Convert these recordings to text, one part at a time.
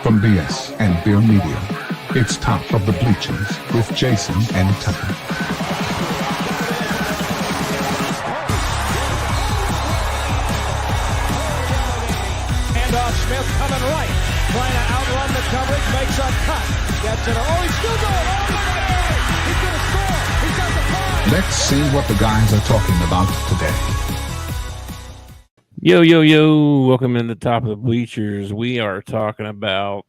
From BS and Beer Media, it's Top of the Bleachers with Jason and Tucker. Handoff, Smith coming right, trying to outrun the coverage, makes a cut, gets it. Oh, he's still going all the way. He's going to score. He's got the five. Let's see what the guys are talking about today. Yo, welcome in the Top of the Bleachers. We are talking about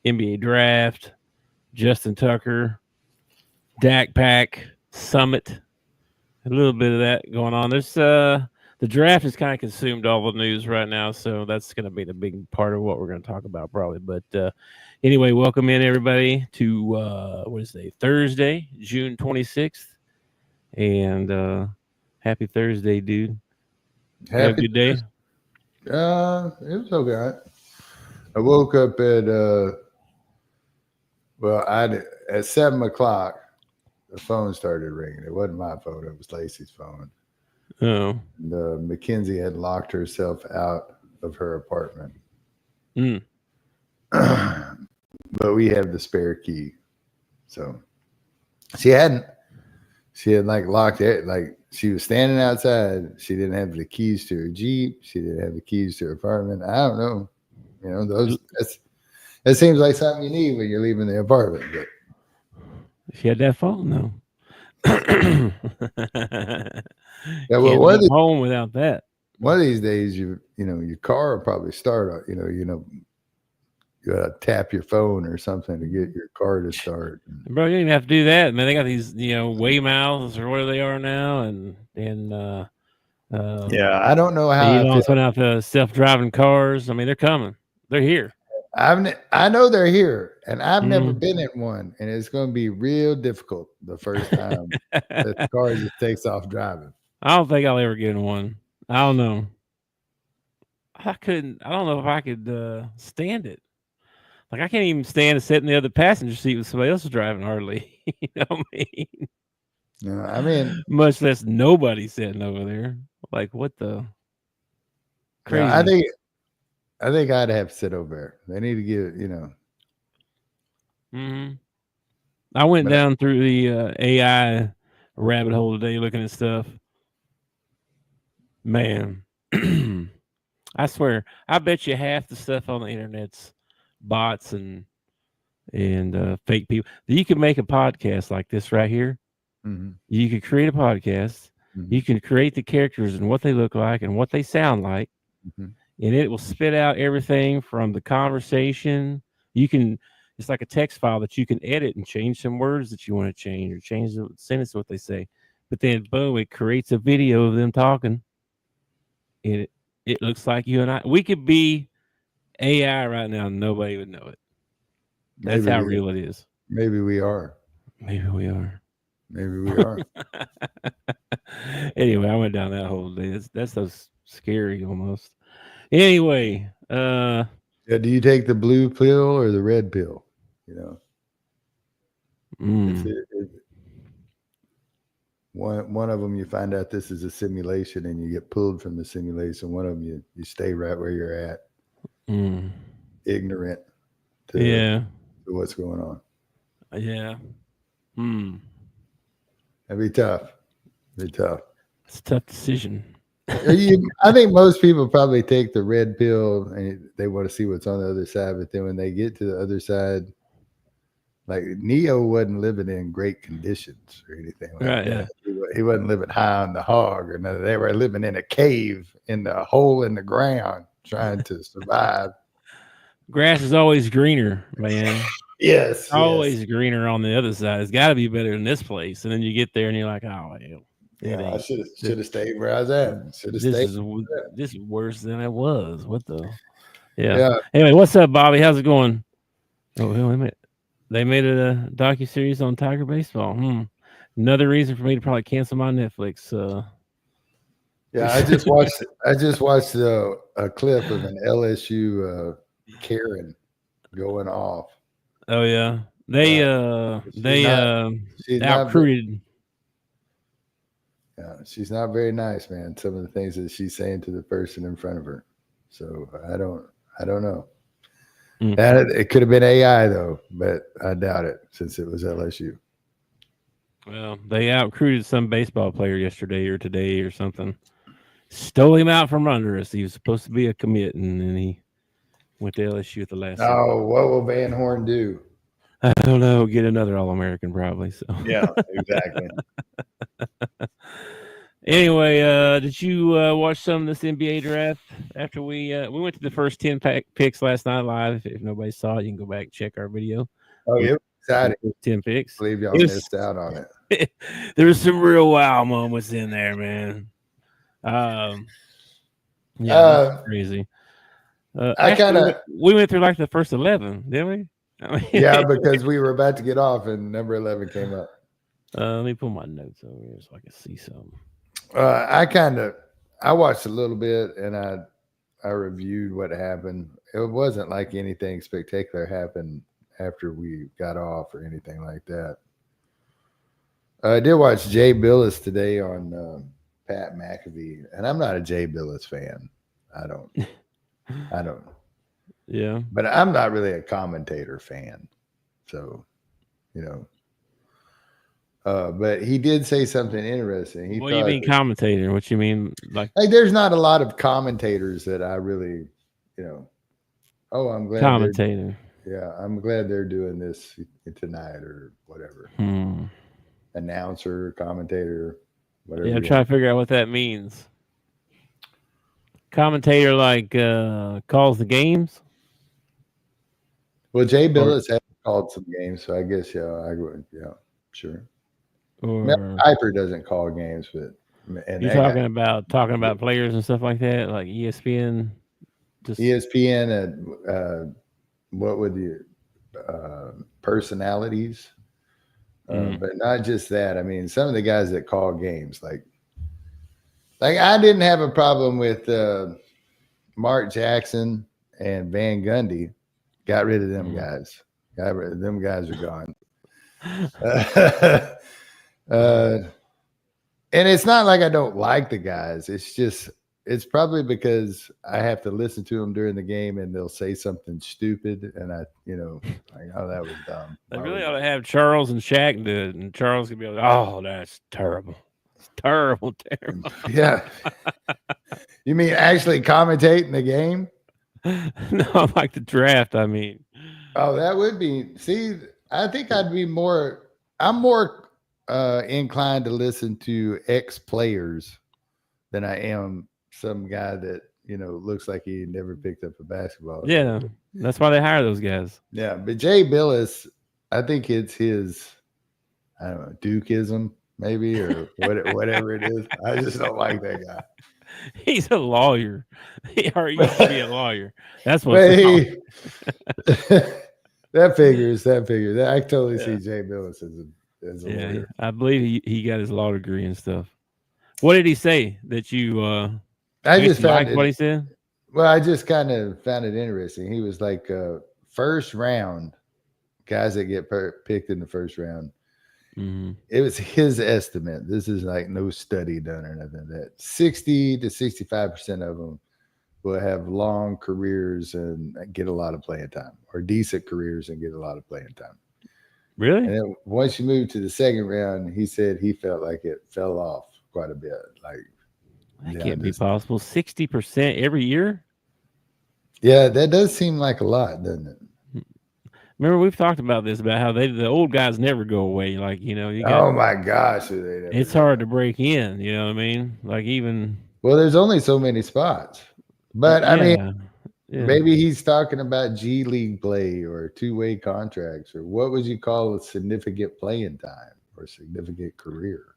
NBA Draft, Justin Tucker, Dak Pack, Summit, a little bit of that going on. There's the draft has kind of consumed all the news right now, so that's going to be the big part of what we're going to talk about probably. But anyway, welcome in everybody to Thursday, June 26th, and happy Thursday, dude. Have a good day. It was okay. I woke up at at 7 o'clock. The phone started ringing. It wasn't my phone. It was Lacey's phone. Oh. And, Mackenzie had locked herself out of her apartment. But we have the spare key. So she had like locked it. Like she was standing outside. She didn't have the keys to her Jeep. She didn't have the keys to her apartment. I don't know. You know, that seems like something you need when you're leaving the apartment. But she had that phone though. Yeah, well, home without that. One of these days, your car will probably start. You gotta tap your phone or something to get your car to start. Bro, you don't even have to do that, man. They got these, Waymouths or whatever they are now, and yeah, I don't know how. Putting out the self-driving cars. I mean, they're coming. They're here. I know they're here, and I've never been in one, and it's going to be real difficult the first time that the car just takes off driving. I don't think I'll ever get in one. I don't know. I don't know if I could stand it. Like, I can't even stand to sit in the other passenger seat with somebody else driving hardly. You know what I mean? Yeah, I mean, much less nobody sitting over there. Like, what the crazy? Yeah, I think I'd have to sit over there. They need to get, I went down through the AI rabbit hole today looking at stuff. Man, I swear, I bet you half the stuff on the internet's bots and fake people. You can make a podcast like this right here. Mm-hmm. You could create a podcast. Mm-hmm. You can create the characters and what they look like and what they sound like. Mm-hmm. And it will spit out everything from the conversation. It's like a text file that you can edit and change some words that you want to change or change the sentence, what they say. But then, boom, it creates a video of them talking. And it looks like you and I. We could be AI right now and nobody would know it. That's how real it is. Maybe we are. Anyway, I went down that whole day. That's so scary almost. Anyway, do you take the blue pill or the red pill? One of them you find out this is a simulation and you get pulled from the simulation. One of them you stay right where you're at, ignorant to what's going on. Yeah. That'd be tough. It's a tough decision. I think most people probably take the red pill and they want to see what's on the other side. But then when they get to the other side, like Neo wasn't living in great conditions or anything like that. Yeah. He wasn't living high on the hog or nothing. They were living in a cave in the hole in the ground trying to survive. Grass is always greener, man. Yes. Always greener on the other side. It's got to be better than this place. And then you get there and you're like, oh, hell. Yeah, I should have stayed where I was at. This is worse than it was. What the? Yeah. Anyway, what's up, Bobby? How's it going? Oh, wait a minute. They made a docuseries on Tiger baseball. Another reason for me to probably cancel my Netflix. Yeah, I just watched a clip of an LSU Karen going off. Oh yeah, they out-recruited. Yeah, she's not very nice, man. Some of the things that she's saying to the person in front of her. So I don't know. It could have been AI though, but I doubt it since it was LSU. Well, they out-recruited some baseball player yesterday or today or something. Stole him out from under us. He was supposed to be a commit, and then he went to LSU at the last second. Oh, what will Van Horn do? I don't know. Get another All-American probably. So Yeah, exactly. Anyway, did you watch some of this NBA draft after we went to the first 10 picks last night live? If nobody saw it, you can go back and check our video. Oh, yeah, exciting. 10 picks. I believe y'all missed out on it. There was some real wow moments in there, man. Crazy. We went through like the first 11, didn't we? Yeah, because we were about to get off and number 11 came up. Let me pull my notes over here so I can see something. I watched a little bit and I reviewed what happened. It wasn't like anything spectacular happened after we got off or anything like that. I did watch Jay Billis today on Pat McAfee, and I'm not a Jay Billis fan. I don't. Yeah. But I'm not really a commentator fan. So, but he did say something interesting. What do you mean commentator? What you mean like there's not a lot of commentators that I really, I'm glad commentator. I'm glad they're doing this tonight or whatever. Announcer, commentator, whatever. Yeah, I'm trying to figure out what that means. Commentator like calls the games? Well, Jay Billis has called some games, so I guess I would, sure. Mel Kiper doesn't call games, but you're talking about players and stuff like that, like ESPN. ESPN and what would the personalities, but not just that. I mean, some of the guys that call games, like I didn't have a problem with Mark Jackson and Van Gundy. Got rid of them guys. Them guys are gone. And it's not like I don't like the guys. It's probably because I have to listen to them during the game and they'll say something stupid. And that was dumb. They really ought to have Charles and Shaq do it. And Charles could be like, oh, that's terrible. It's terrible. Yeah. You mean actually commentating the game? No, like the draft, I mean. Oh, that would be. See, I think I'm more inclined to listen to ex-players than I am some guy that, looks like he never picked up a basketball. Yeah, that's why they hire those guys. Yeah, but Jay Billis, I think it's his, I don't know, Dukeism maybe or whatever it is. I just don't like that guy. He's a lawyer. He already used to be a lawyer. That's what. That figures. I totally see Jay Billis as a lawyer. I believe he got his law degree and stuff. What did he say that you? I just found what he said. Well, I just kind of found it interesting. He was like, first round guys that get picked in the first round. Mm-hmm. It was his estimate. This is like no study done or nothing. That 60 to 65% of them will have long careers and get a lot of playing time, or decent careers and get a lot of playing time. Really? And then once you move to the second round, he said he felt like it fell off quite a bit. Like that can't be possible. 60% every year? Yeah, that does seem like a lot, doesn't it? Remember, we've talked about this, about how the old guys never go away. Like, oh my gosh. It's hard to break in. You know what I mean? Like well, there's only so many spots. But I mean, maybe he's talking about G League play or two-way contracts, or what would you call a significant playing time or significant career?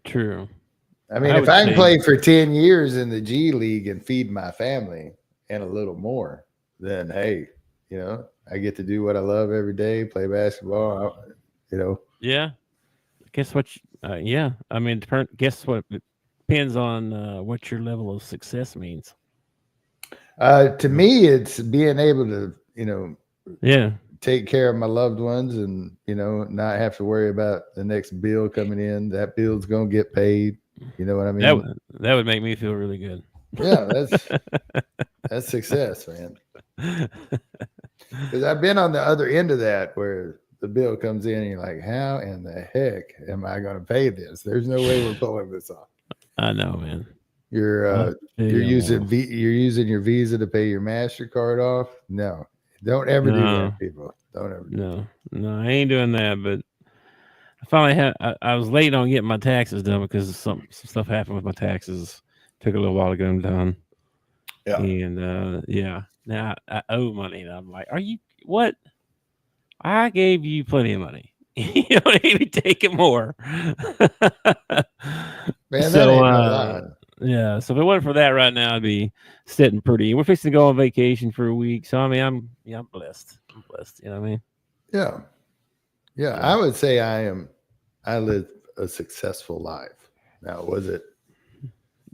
True. I mean, if I can play for 10 years in the G League and feed my family and a little more, then hey, I get to do what I love every day, play basketball, Yeah. Guess what? Yeah. I mean, guess what? It depends on what your level of success means. To me, it's being able to, take care of my loved ones and, not have to worry about the next bill coming in. That bill's going to get paid. You know what I mean? That would make me feel really good. Yeah, that's success, man. Because I've been on the other end of that where the bill comes in and you're like, how in the heck am I going to pay this? There's no way we're pulling this off. I know, man. You're using your Visa to pay your MasterCard off. No, don't ever do that, people. Don't ever. No, I ain't doing that. But I finally I was late on getting my taxes done because some stuff happened with my taxes. Took a little while to get them done. Yeah. And now I owe money, and I'm like, are you what? I gave you plenty of money. You don't need to be taking more. Man, that So, ain't no lie. yeah. So if it wasn't for that right now, I'd be sitting pretty. We're fixing to go on vacation for a week. So I mean, I'm blessed. I'm blessed. You know what I mean? Yeah. Yeah. I would say I live a successful life. Now, was it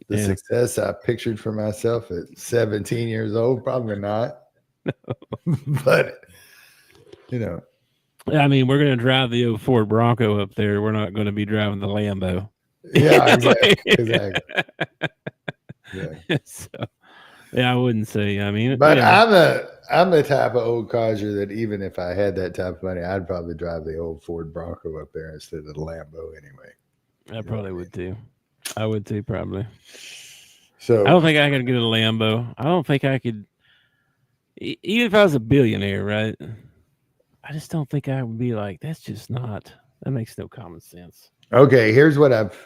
the success I pictured for myself at 17 years old? Probably not. But you know. I mean, we're going to drive the old Ford Bronco up there. We're not going to be driving the Lambo. Yeah, exactly. Yeah. So, yeah, I wouldn't say. I mean, but I'm the type of old codger that even if I had that type of money, I'd probably drive the old Ford Bronco up there instead of the Lambo anyway. I probably would too. I would too, probably. So I don't think I could get a Lambo. I don't think I could, even if I was a billionaire, right? I just don't think I would be like, that's just not. That makes no common sense. Okay, here's what I've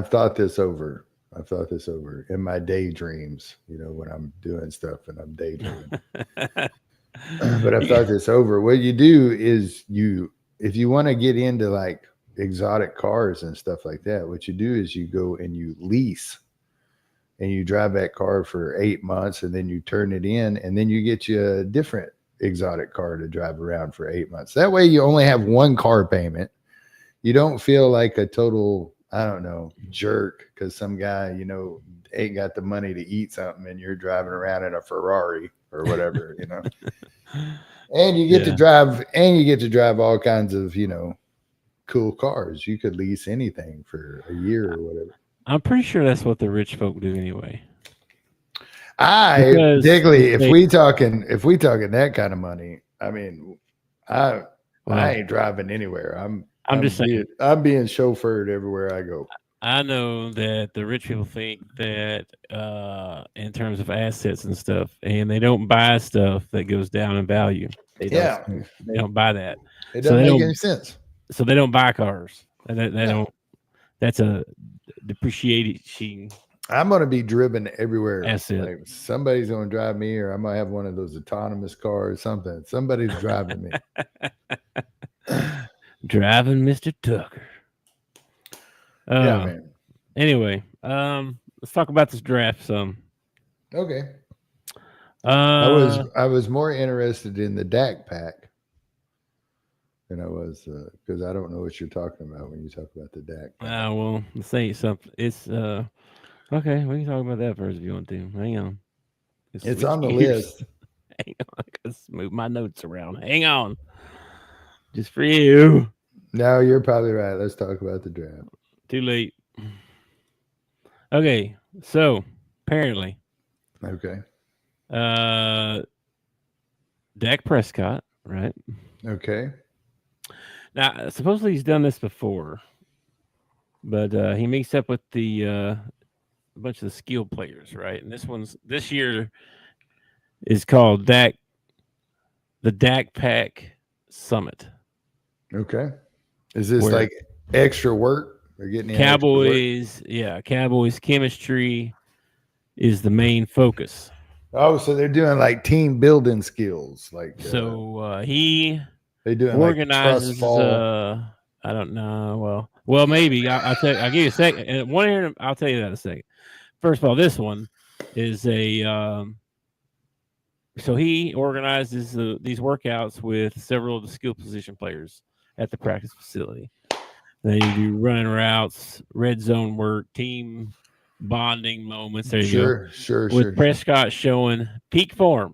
thought this over. I've thought this over in my daydreams, when I'm doing stuff and I'm daydreaming. But I've thought this over. What you do is if you want to get into like exotic cars and stuff like that, what you do is you go and you lease and you drive that car for 8 months and then you turn it in and then you get you a different exotic car to drive around for 8 months. That way you only have one car payment. You don't feel like a total, I don't know, jerk because some guy, ain't got the money to eat something and you're driving around in a Ferrari or whatever, And you get to drive all kinds of, cool cars. You could lease anything for a year or whatever. I'm pretty sure that's what the rich folk do anyway. Particularly if we talking that kind of money, I mean, I ain't driving anywhere. I'm just saying. I'm being chauffeured everywhere I go. I know that the rich people think that in terms of assets and stuff, and they don't buy stuff that goes down in value. They don't buy that. It doesn't make any sense. So they don't buy cars. They don't. That's a depreciating. I'm going to be driven everywhere. Asset. Like somebody's going to drive me, or I might have one of those autonomous cars. Something. Somebody's driving me. Driving Mr. Tucker. Yeah, man. Anyway, let's talk about this draft some. Okay. I was more interested in the Dak pack than I was because I don't know what you're talking about when you talk about the Dak pack. Well, let's say something. It's okay. We can talk about that first if you want to. Hang on. It's on the list. Hang on. Let's move my notes around. Hang on. Just for you. No, you're probably right. Let's talk about the draft. Too late. Okay, so apparently, Dak Prescott, right? Okay. Now, supposedly he's done this before, but he meets up with a bunch of the skill players, right? And this year is called the Dak Pack Summit. Okay. Is this like extra work? They're getting Cowboys, Cowboys chemistry is the main focus. Oh, so they're doing like team building skills, like they doing organizes. I don't know. Well, maybe I'll give you a second. And I'll tell you that in a second. First of all, this one is a. So he organizes these workouts with several of the skill position players at the practice facility. They do running routes, red zone work, team bonding moments. There you go. Sure. With Prescott showing peak form.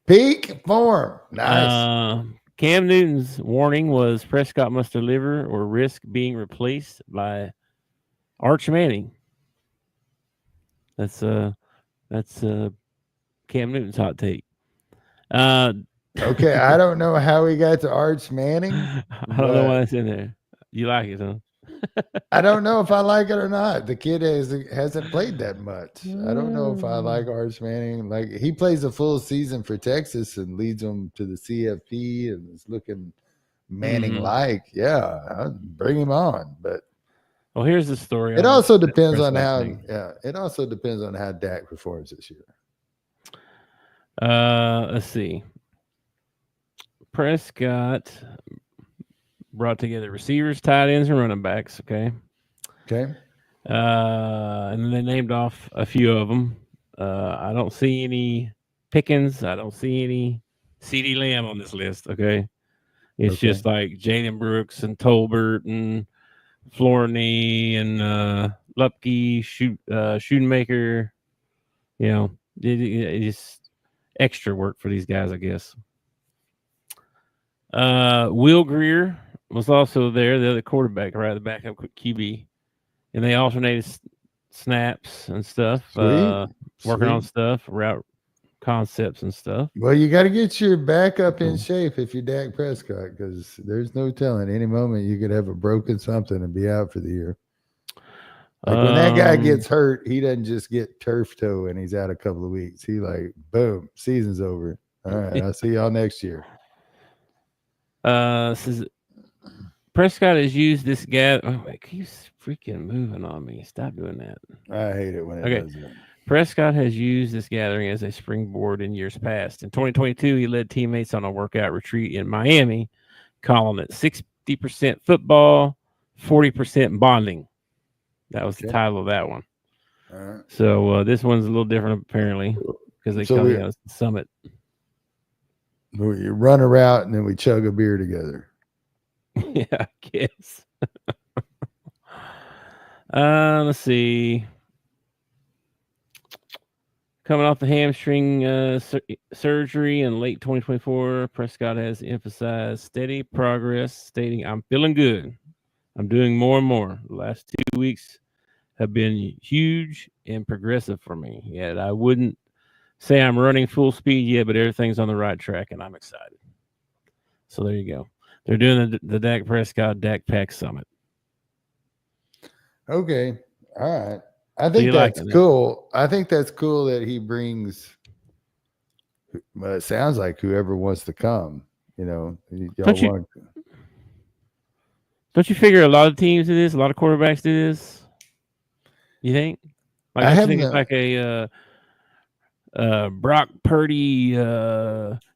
Peak form. Nice. Cam Newton's warning was Prescott must deliver or risk being replaced by Arch Manning. That's Cam Newton's hot take. Okay, I don't know how he got to Arch Manning. I don't know why that's in there. You like it, huh? I don't know if I like it or not. The kid hasn't played that much. I don't know if I like Arch Manning. Like, he plays a full season for Texas and leads them to the CFP and is looking Manning-like. Yeah, I'd bring him on. But well, here's the story. it also depends on how. Thing. Yeah, it also depends on how Dak performs this year. Let's see. Prescott brought together receivers, tight ends, and running backs. Okay. And then they named off a few of them. I don't see any Pickens. I don't see any CeeDee Lamb on this list. Okay. It's just like Jalen Brooks and Tolbert and Flournoy and Lupke, Shoemaker. You know, it's extra work for these guys, I guess. Will Greer was also there, the other quarterback, right? The backup QB. And they alternated snaps and stuff, working on stuff, route concepts and stuff. Well, you got to get your backup in shape if you're Dak Prescott, because there's no telling. Any moment you could have a broken something and be out for the year. Like when that guy gets hurt, he doesn't just get turf toe and he's out a couple of weeks. He like, boom, season's over. All right, I'll see y'all next year. Says Prescott has used this guy. Oh, wait, he's freaking moving on me. Stop doing that. I hate it when it does that. Prescott has used this gathering as a springboard in years past. In 2022, he led teammates on a workout retreat in Miami, calling it 60% football, 40% bonding. That was the title of that one. All right. So this one's a little different, apparently, because they call it a summit. We run a route and then we chug a beer together. Yeah, I guess. Let's see. Coming off the hamstring surgery in late 2024, Prescott has emphasized steady progress, stating, "I'm feeling good. I'm doing more and more. The last 2 weeks have been huge and progressive for me. Yet I wouldn't say I'm running full speed yet, but everything's on the right track, and I'm excited." So there you go. They're doing the Dak Prescott Dak Pack Summit. Okay. All right. I think that's cool. I think that's cool that he brings. Well, it sounds like whoever wants to come. You know, don't you figure a lot of teams do this? A lot of quarterbacks do this. You think? Like I think it's like a Brock Purdy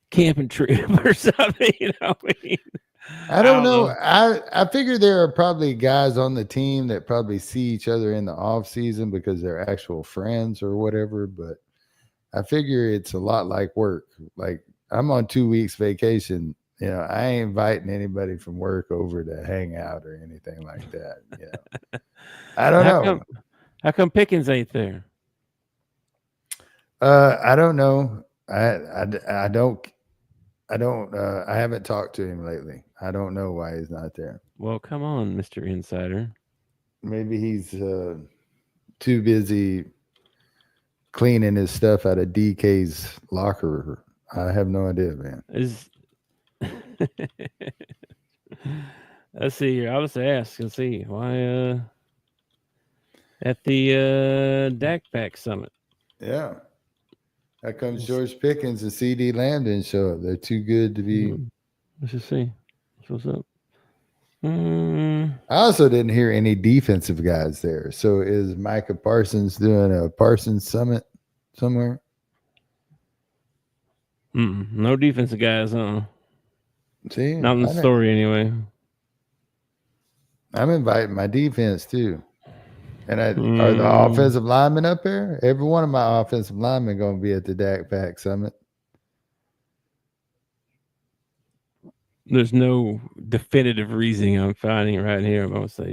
camping trip or something. You know what I mean? I don't know. I figure there are probably guys on the team that probably see each other in the off season because they're actual friends or whatever. But I figure it's a lot like work. Like I'm on 2 weeks vacation. You know, I ain't inviting anybody from work over to hang out or anything like that. You know, I don't know. How come Pickens ain't there? I don't know. I don't. I haven't talked to him lately. I don't know why he's not there. Well, come on, Mr. Insider. Maybe he's too busy cleaning his stuff out of DK's locker. I have no idea, man. Let's see here. I'll just ask and see why at the Dak Pack Summit. Yeah. How comes George Pickens and CeeDee Lamb didn't show up? They're too good to be. Let's just see. What's up? I also didn't hear any defensive guys there. So is Micah Parsons doing a Parsons Summit somewhere? No defensive guys, huh? See, not in the story anyway. I'm inviting my defense too. And are the offensive linemen up there? Every one of my offensive linemen going to be at the Dak Pack Summit. There's no definitive reasoning I'm finding right here. I'm going to say,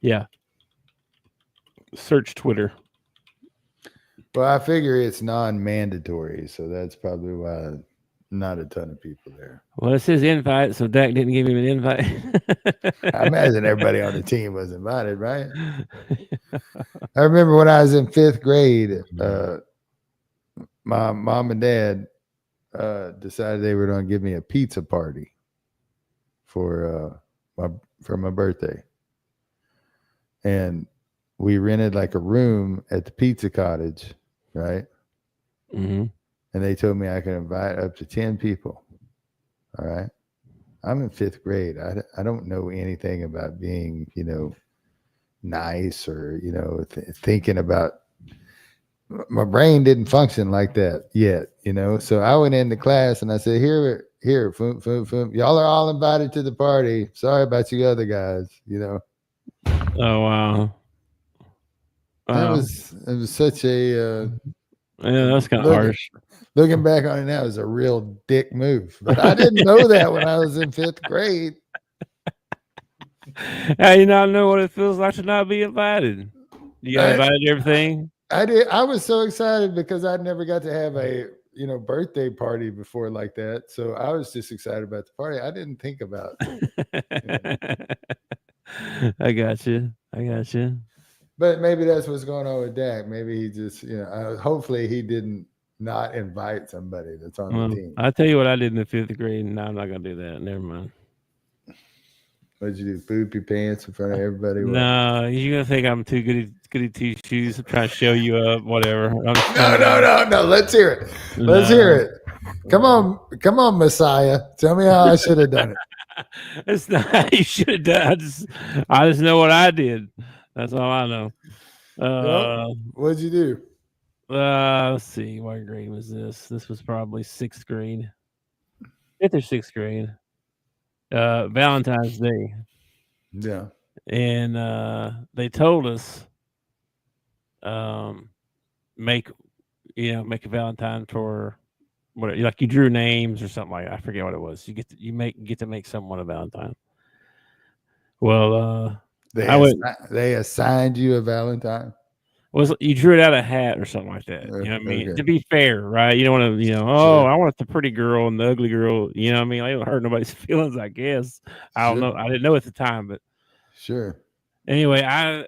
yeah. Search Twitter. Well, I figure it's non-mandatory, so that's probably why not a ton of people there. Well, it says invite, so Dak didn't give him an invite. I imagine everybody on the team was invited, right? I remember when I was in 5th grade, my mom and dad decided they were going to give me a pizza party for my birthday, and we rented like a room at the Pizza Cottage, right? Mm-hmm. And they told me I could invite up to 10 people. All right. I'm in 5th grade. I don't know anything about being, nice or, thinking about. My brain didn't function like that yet, So I went into class and I said, here, foom, foom, foom. Y'all are all invited to the party. Sorry about you other guys, Oh wow. It was such a yeah, that's kind of harsh. Looking back on it now, it was a real dick move. But I didn't know that when I was in 5th grade. How you not know what it feels like to not be invited? You got invited to everything? I did. I was so excited because I never got to have a birthday party before like that. So I was just excited about the party. I didn't think about I got you. But maybe that's what's going on with Dak. Maybe he just, hopefully he didn't not invite somebody that's on the team. I'll tell you what I did in the 5th grade. No, I'm not going to do that. Never mind. What'd you do? Poop your pants in front of everybody? No, you're going to think I'm too goody two shoes. I'm trying to show you up, whatever. No. Let's hear it. Let's hear it. Come on, Messiah. Tell me how I should have done it. It's not how you should have done. I just know what I did. That's all I know. What'd you do? Let's see. What grade was this? This was probably 6th grade. 5th or 6th grade. Valentine's Day. Yeah. And they told us make a Valentine for whatever, like you drew names or something like that. I forget what it was. You get to make someone a Valentine. Well, they assigned you a Valentine. Was you drew it out of a hat or something like that? You know what I mean? Okay. To be fair, right? You don't want to, sure. I want the pretty girl and the ugly girl. You know what I mean? I don't hurt nobody's feelings, I guess. I don't know. I didn't know at the time, but sure. Anyway, my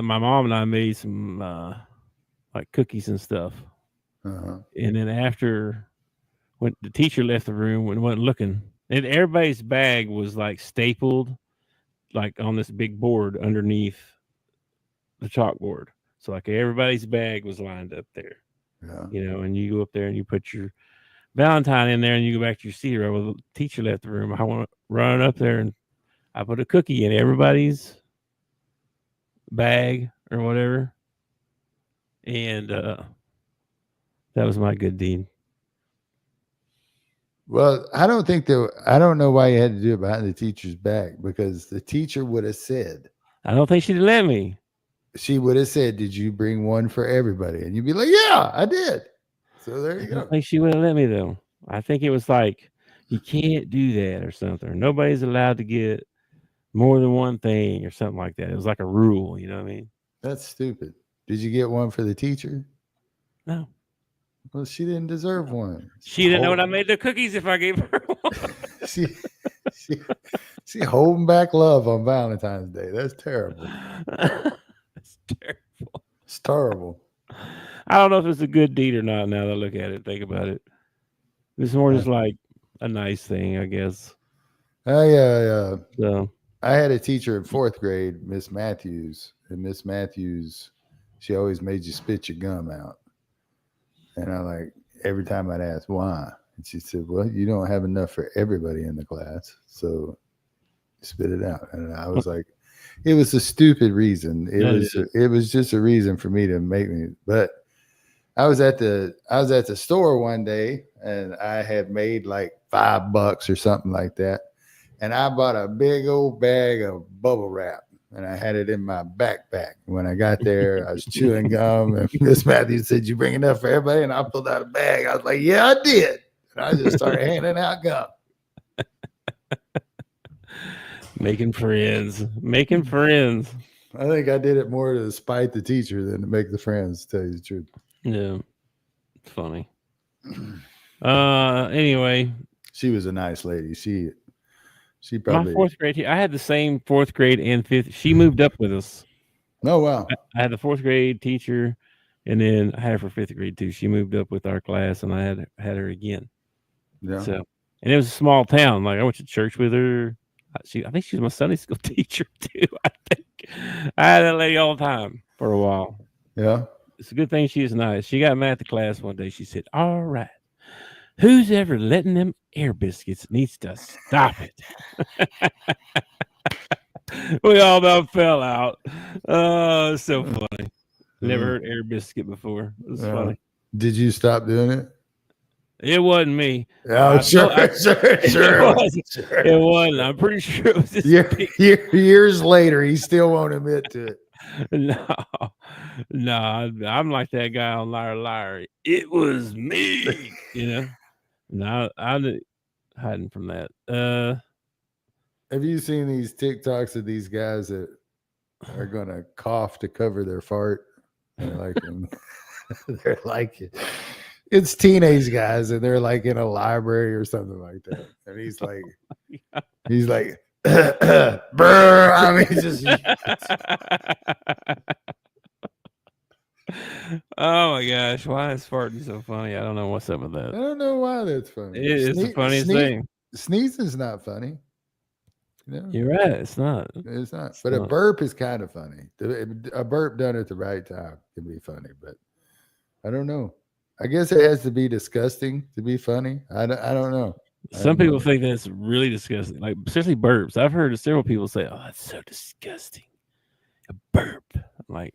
mom and I made some like cookies and stuff. Uh-huh. And then after when the teacher left the room and wasn't looking, and everybody's bag was like stapled, like on this big board underneath the chalkboard. So like everybody's bag was lined up there. Yeah. And you go up there and you put your Valentine in there and you go back to your seat. Right? Well, the teacher left the room. I want to run up there and I put a cookie in everybody's bag or whatever. And that was my good deed. Well, I don't know why you had to do it behind the teacher's back, because the teacher would have said, I don't think she'd let me. She would have said, did you bring one for everybody? And you'd be like, yeah, I did. So there you go. I don't think she would have let me, though. I think it was like, you can't do that or something. Nobody's allowed to get more than one thing or something like that. It was like a rule, you know what I mean? That's stupid. Did you get one for the teacher? No. Well, she didn't deserve one. She didn't know when I made the cookies if I gave her one. she holding back love on Valentine's Day. That's terrible. That's terrible. It's terrible. I don't know if it's a good deed or not now that I look at it, think about it. It's more just like a nice thing, I guess. Yeah. So I had a teacher in 4th grade, Miss Matthews. And Miss Matthews, she always made you spit your gum out. And I like, every time I'd ask why. And she said, well, you don't have enough for everybody in the class. So spit it out. And I was like, it was a stupid reason. It was just a reason for me to make me. But I was at the store one day and I had made like $5 or something like that. And I bought a big old bag of bubble wrap. And I had it in my backpack. When I got there, I was chewing gum. And Miss Matthews said, you bring enough for everybody? And I pulled out a bag. I was like, yeah, I did. And I just started handing out gum. Making friends. I think I did it more to spite the teacher than to make the friends, to tell you the truth. Yeah. It's funny. Anyway. She was a nice lady. She probably. My 4th grade, I had the same 4th grade and 5th. She moved up with us. Oh, wow. I had the 4th grade teacher, And then I had her for 5th grade too. She moved up with our class, and I had her again. Yeah. So, and it was a small town. Like I went to church with her. I think she was my Sunday school teacher too. I think I had that lady all the time for a while. Yeah. It's a good thing she was nice. She got mad at the class one day. She said, "All right, who's ever letting them air biscuits needs to stop it." We all about fell out. Oh, it's so funny. Never heard air biscuit before. It was funny. Did you stop doing it? It wasn't me. Oh, sure. It wasn't. I'm pretty sure it was just years later. He still won't admit to it. No, I'm like that guy on Liar Liar. It was me, No, I'm hiding from that. Have you seen these TikToks of these guys that are gonna cough to cover their fart? They're like it's teenage guys, and they're like in a library or something like that. And he's like, brr. I mean, just. Oh my gosh, why is farting so funny? I don't know what's up with that. I don't know why that's funny. It is the funniest thing. Sneezing's not funny. You're right. It's not. It's not. But a burp is kind of funny. A burp done at the right time can be funny. But I don't know. I guess it has to be disgusting to be funny. I don't know. Some people think that's really disgusting, like especially burps. I've heard several people say, "Oh, that's so disgusting." A burp, like.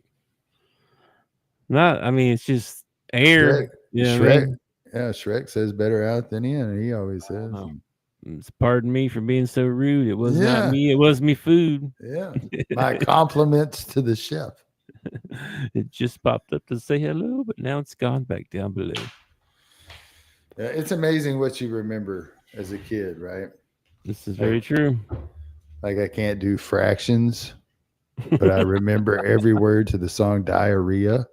Not, I mean, it's just air. Shrek, yeah, Shrek says better out than in. He always says. Pardon me for being so rude. It was not me. It was me food. Yeah. My compliments to the chef. It just popped up to say hello, but now it's gone back down below. Yeah, it's amazing what you remember as a kid, right? This is very true. Like I can't do fractions, but I remember every word to the song Diarrhea.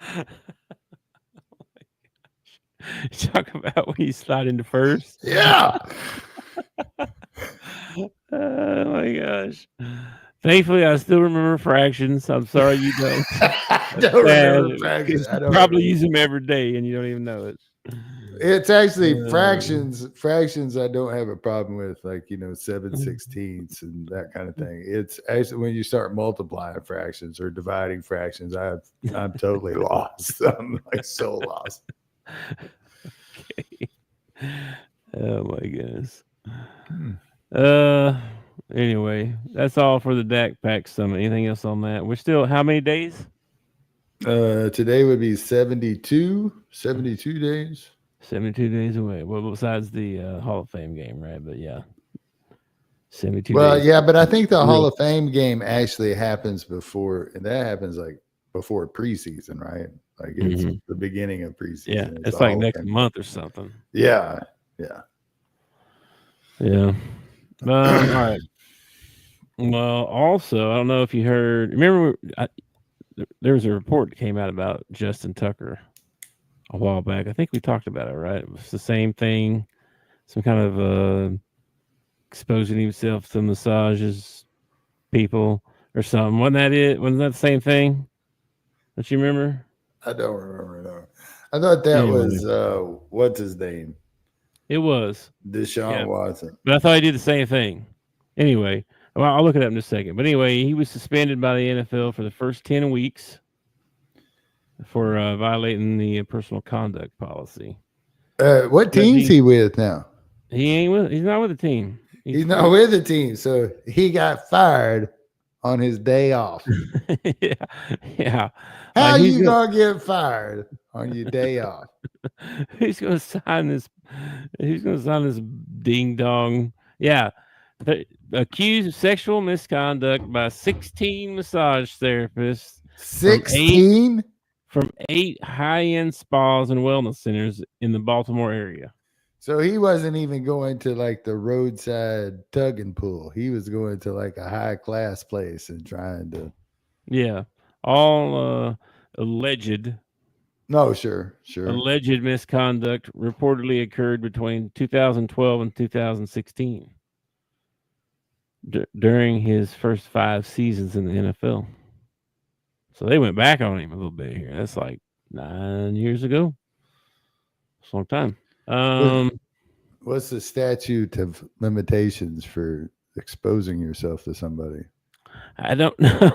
Oh my gosh. You talk about when you slide into first. Yeah. Oh my gosh. Thankfully, I still remember fractions. I'm sorry you don't. I don't remember fractions. I probably use them every day and you don't even know it. It's actually fractions. Fractions I don't have a problem with, like 7/16 and that kind of thing. It's actually when you start multiplying fractions or dividing fractions, I'm totally lost. I'm like so lost. Okay. Oh my goodness. Anyway, that's all for the Dak Pack Summit. Anything else on that? We're still how many days? Today would be 72 days. 72 days away. Well, besides the Hall of Fame game, right? But yeah, 72 well, days. yeah, but I think the Hall of Fame game actually happens before, and that happens like before preseason, right? Like it's the beginning of preseason. Yeah, it's like next month or something. Yeah. All right. Well, also, I don't know if you heard. Remember, there was a report that came out about Justin Tucker a while back. I think we talked about it, right? It was the same thing. Some kind of exposing himself to massages people or something. Wasn't that it? Wasn't that the same thing? Don't you remember? I don't remember, no. I thought that was what's his name? It was Deshaun Watson. But I thought he did the same thing. Anyway, well, I'll look it up in a second. But anyway, he was suspended by the NFL for the first 10 weeks for violating the personal conduct policy. What team's he with now? He's not with the team. He's not with the team, so he got fired on his day off. Yeah. How you gonna get fired on your day off? He's gonna sign this. He's gonna sign this ding dong. Yeah. Accused of sexual misconduct by 16 massage therapists. 16 from 8 high-end spas and wellness centers in the Baltimore area. So he wasn't even going to like the roadside tug and pull. He was going to like a high-class place and trying to. Yeah, all alleged. No, sure. Alleged misconduct reportedly occurred between 2012 and 2016 during his first 5 seasons in the NFL. So they went back on him a little bit here. That's like 9 years ago. It's a long time. What's the statute of limitations for exposing yourself to somebody? I don't know.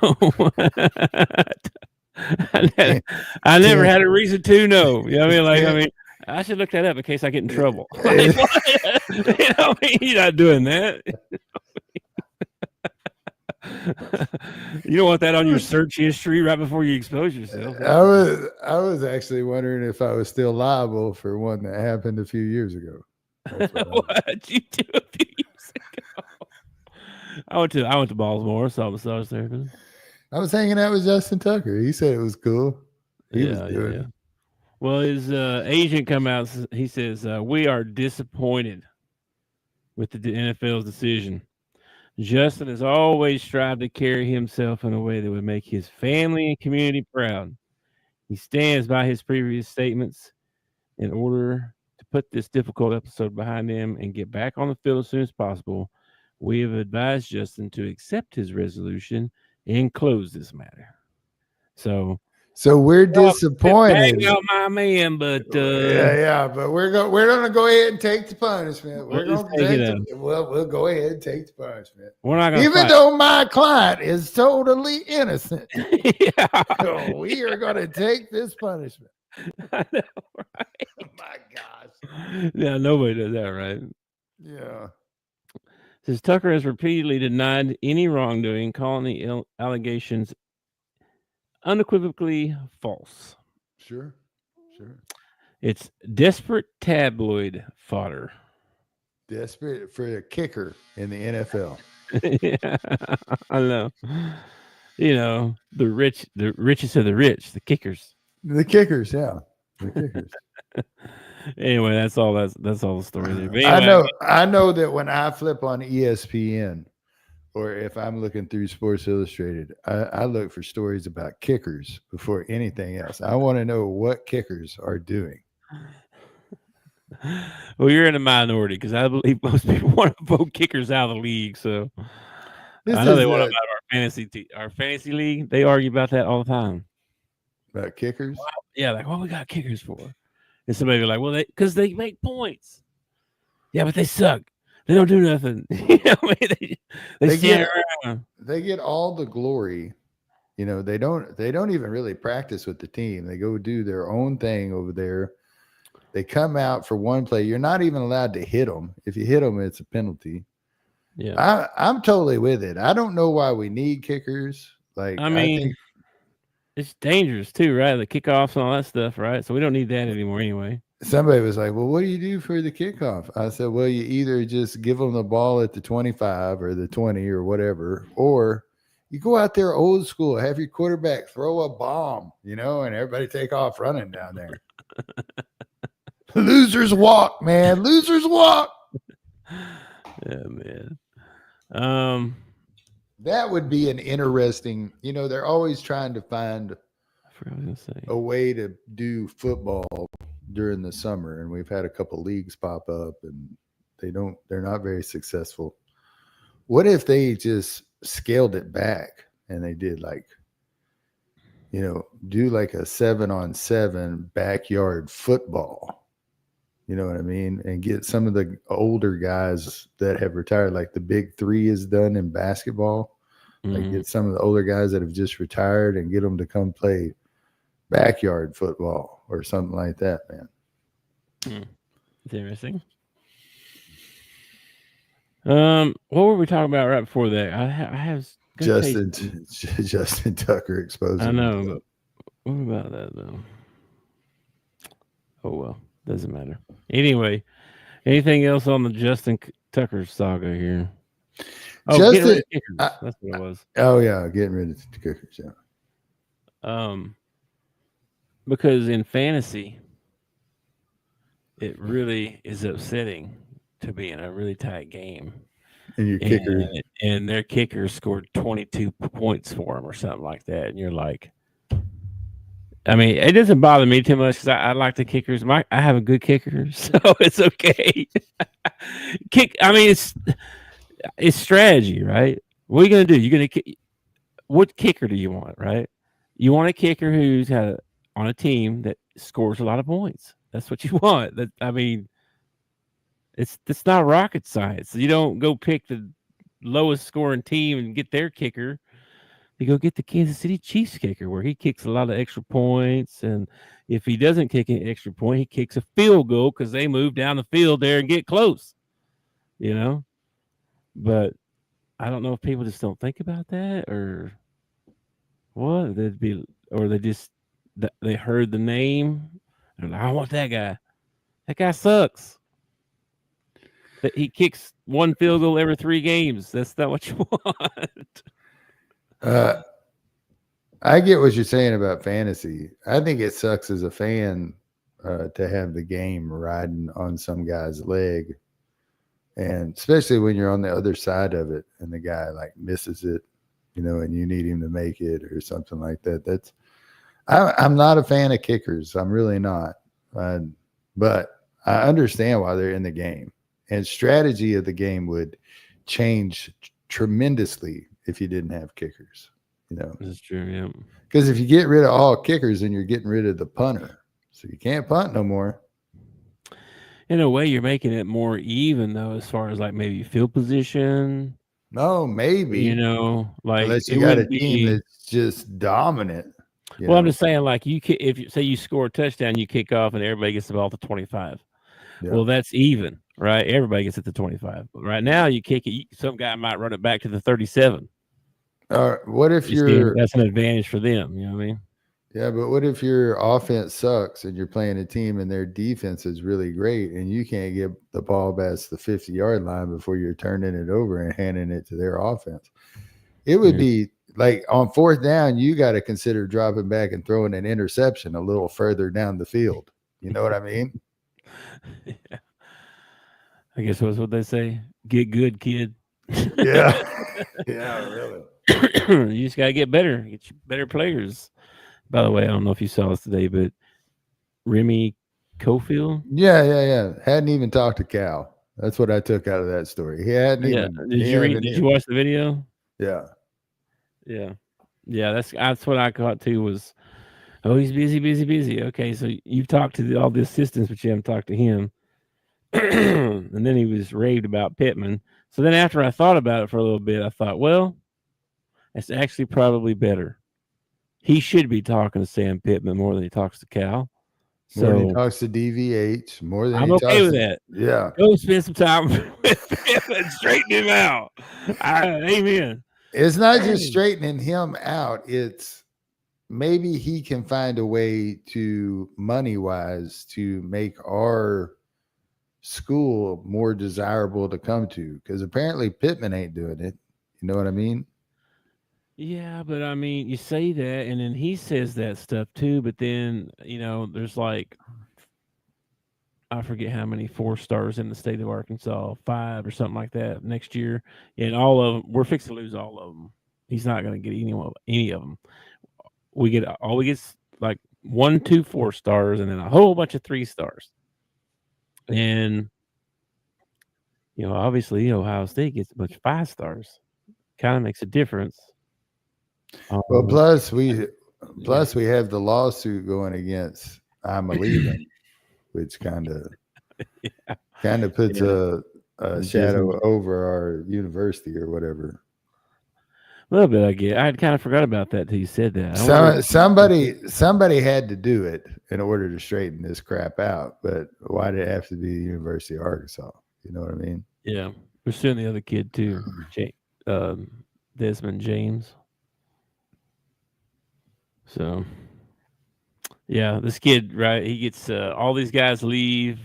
I never had a reason to know. You know what I mean? I should look that up in case I get in trouble. Like, you're not doing that. You don't want that on your search history right before you expose yourself. I was actually wondering if I was still liable for one that happened a few years ago. What did you do a few years ago? I went to Baltimore, saw a massage therapist. I was hanging out with Justin Tucker. He said it was cool. He was doing it. Well, his agent come out. He says, we are disappointed with the NFL's decision. Justin has always strived to carry himself in a way that would make his family and community proud. He stands by his previous statements in order to put this difficult episode behind him and get back on the field as soon as possible. We have advised Justin to accept his resolution and close this matter. So we're disappointed. Out my man, but but we're gonna go ahead and take the punishment. We'll go ahead and take the punishment. We're not gonna even though my client is totally innocent. So we are gonna take this punishment. I know, right? Oh my gosh. Yeah, nobody does that, right? Yeah. Says Tucker has repeatedly denied any wrongdoing, calling the allegations unequivocally false. Sure. It's desperate tabloid fodder. Desperate for a kicker in the NFL. Yeah, I know. You know, the richest of the rich, the kickers. The kickers, yeah. The kickers. Anyway, that's all the story there. Anyway, I know that when I flip on ESPN or if I'm looking through Sports Illustrated, I look for stories about kickers before anything else. I want to know what kickers are doing. Well, you're in a minority because I believe most people want to vote kickers out of the league. So I know they want to about our fantasy league. They argue about that all the time. About kickers? Yeah, like what we got kickers for? And somebody be like, well, because they make points. Yeah, but they suck. They don't do nothing. You know, they stand around. They get all the glory. You know, they don't even really practice with the team. They go do their own thing over there. They come out for one play. You're not even allowed to hit them. If you hit them, it's a penalty. Yeah, I'm totally with it. I don't know why we need kickers. Like, I think it's dangerous too, right? The kickoffs and all that stuff, right? So we don't need that anymore anyway. Somebody was like, well, what do you do for the kickoff? I said, well, you either just give them the ball at the 25 or the 20 or whatever, or you go out there old school, have your quarterback throw a bomb, you know, and everybody take off running down there. Losers walk, man. Losers walk. Yeah, man. That would be an interesting, you know, they're always trying to find a way to do football during the summer. And we've had a couple leagues pop up and they're not very successful. What if they just scaled it back and they did like, you know, do like a 7-on-7 backyard football? You know what I mean? And get some of the older guys that have retired, like the Big Three is done in basketball. Like get some of the older guys that have just retired and get them to come play backyard football or something like that, man. It's interesting. What were we talking about right before that? I have Justin Tucker exposing. I know. But what about that though? Oh well. Doesn't matter. Anyway, anything else on the Justin Tucker saga here? Oh, getting rid of kickers. That's what it was. Oh yeah, getting rid of the kickers. Yeah. Because in fantasy, it really is upsetting to be in a really tight game. And your kicker and their kicker scored 22 points for him or something like that, and you're like. I mean, it doesn't bother me too much because I like the kickers. I have a good kicker, so it's okay. I mean, it's strategy, right? What are you gonna do? You're gonna what kicker do you want, right? You want a kicker who's got on a team that scores a lot of points. That's what you want. It's not rocket science. You don't go pick the lowest scoring team and get their kicker. You go get the Kansas City Chiefs kicker, where he kicks a lot of extra points, and if he doesn't kick an extra point, he kicks a field goal because they move down the field there and get close. But I don't know if people just don't think about that, or what. They heard the name. And I want that guy. That guy sucks. That he kicks one field goal every 3 games. That's not what you want. I get what you're saying about fantasy. I think it sucks as a fan to have the game riding on some guy's leg, and especially when you're on the other side of it and the guy like misses it, and you need him to make it or something like that. I'm not a fan of kickers. I'm really not. But I understand why they're in the game, and strategy of the game would change tremendously if you didn't have kickers. That's true. Yeah. Because if you get rid of all kickers, then you're getting rid of the punter, so you can't punt no more. In a way, you're making it more even, though, as far as like maybe field position. No, maybe. Like unless you got a team that's just dominant. Well, I'm just saying, like if you say you score a touchdown, you kick off, and everybody gets the ball to 25. Yeah. Well, that's even, right? Everybody gets it to 25. But right now, you kick it. Some guy might run it back to the 37. What if that's an advantage for them? You know what I mean? Yeah, but what if your offense sucks and you're playing a team and their defense is really great and you can't get the ball past the 50-yard line before you're turning it over and handing it to their offense? It would be like on 4th down, you got to consider dropping back and throwing an interception a little further down the field. You know what I mean? Yeah. I guess that's what they say. Get good, kid. Yeah. Yeah, really. You just got to get better. Get you better players. By the way, I don't know if you saw this today, but Remy Cofield. Yeah. Hadn't even talked to Cal. That's what I took out of that story. He hadn't even. Did you watch the video? Yeah. That's what I caught too. Was he's busy. Okay, so you've talked to all the assistants, but you haven't talked to him. And then he was raved about Pittman. So then after I thought about it for a little bit, I thought, well, that's actually probably better. He should be talking to Sam Pittman more than he talks to Cal. More than he talks to DVH. More than I'm okay with that. Yeah. Go spend some time with Pittman, straighten him out. Amen. It's not just straightening him out. It's maybe he can find a way to money-wise to make our school more desirable to come to, because apparently Pittman ain't doing it. You know what I mean? Yeah, but I mean, you say that, and then he says that stuff too. But then, there's like, I forget how many 4-stars in the state of Arkansas, 5 or something like that next year, and all of them, we're fixing to lose all of them. He's not going to get any of them. We get like 1, 2, 4-stars, and then a whole bunch of 3-stars. And obviously, Ohio State gets a bunch of 5-stars. Kind of makes a difference. Well, plus we have the lawsuit going against I'm a leaving, which kind of puts a shadow over our university or whatever. A little bit, I get. I had kind of forgot about that till you said that. Somebody had to do it in order to straighten this crap out. But why did it have to be the University of Arkansas? You know what I mean? Yeah, we're suing the other kid too, Desmond James. So, yeah, this kid, right? He gets all these guys leave,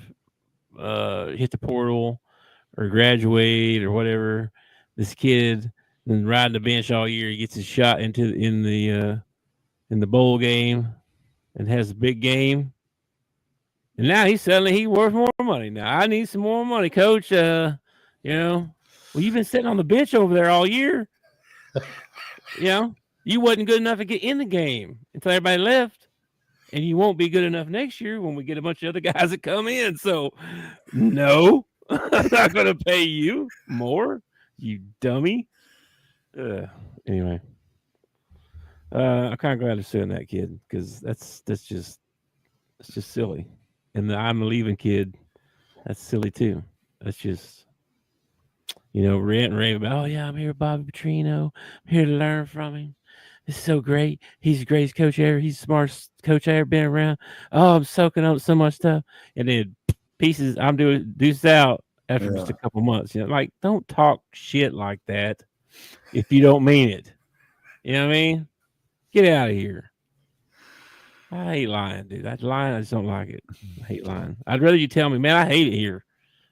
hit the portal, or graduate, or whatever. This kid been riding the bench all year. He gets his shot in the bowl game, and has a big game. And now he worth more money. Now I need some more money, coach. Well, you've been sitting on the bench over there all year. You wasn't good enough to get in the game until everybody left, and you won't be good enough next year when we get a bunch of other guys that come in. So, no, I'm not going to pay you more, you dummy. Anyway, I'm kind of glad they're suing that kid because that's just silly. And the I'm leaving kid, that's silly too. That's just rant and rave about. Oh yeah, I'm here with Bobby Petrino. I'm here to learn from him. It's so great. He's the greatest coach ever. He's the smartest coach I ever been around. Oh, I'm soaking up so much stuff. And then pieces. I'm doing deuce out after just a couple months. Like don't talk shit like that if you don't mean it. You know what I mean? Get out of here. I hate lying, dude. I just don't like it. I hate lying. I'd rather you tell me, man, I hate it here.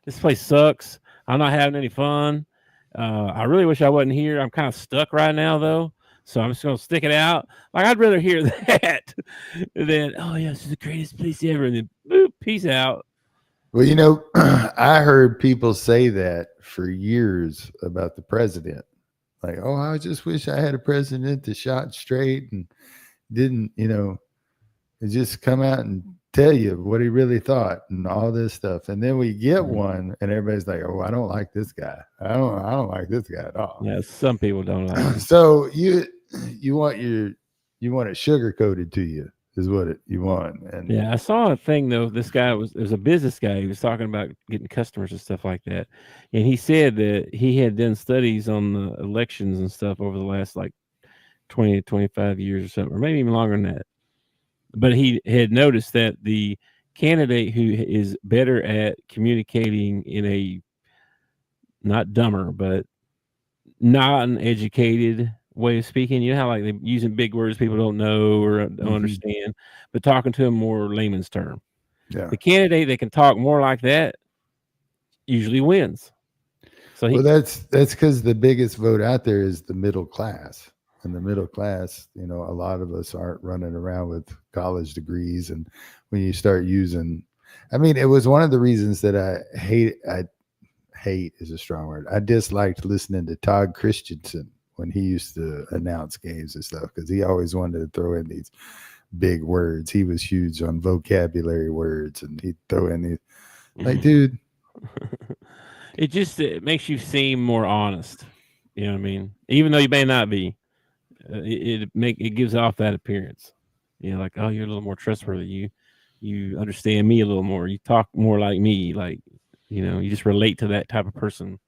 This place sucks. I'm not having any fun. I really wish I wasn't here. I'm kind of stuck right now, though. So I'm just going to stick it out. Like, I'd rather hear that than, oh, yeah, this is the greatest place ever. And then, boop, peace out. Well, I heard people say that for years about the president. Like, oh, I just wish I had a president that shot straight and didn't, just come out and tell you what he really thought and all this stuff. And then we get one and everybody's like, oh, I don't like this guy. I don't like this guy at all. Yeah, some people don't like him. So you want it sugar coated to you is what you want. And yeah, I saw a thing though. This guy was a business guy. He was talking about getting customers and stuff like that. And he said that he had done studies on the elections and stuff over the last like 20 to 25 years or something, or maybe even longer than that. But he had noticed that the candidate who is better at communicating in a not dumber, but non-educated way of speaking, how like they're using big words people don't know or don't understand, but talking to them more layman's term. Yeah. The candidate that can talk more like that usually wins. So that's because the biggest vote out there is the middle class. And the middle class, a lot of us aren't running around with college degrees. And when you start using, it was one of the reasons that I hate is a strong word. I disliked listening to Todd Christensen when he used to announce games and stuff, because he always wanted to throw in these big words. He was huge on vocabulary words, and he'd throw in these, like, dude. It makes you seem more honest. You know what I mean? Even though you may not be. It gives off that appearance, like, oh, you're a little more trustworthy. You understand me a little more. You talk more like me, like, you just relate to that type of person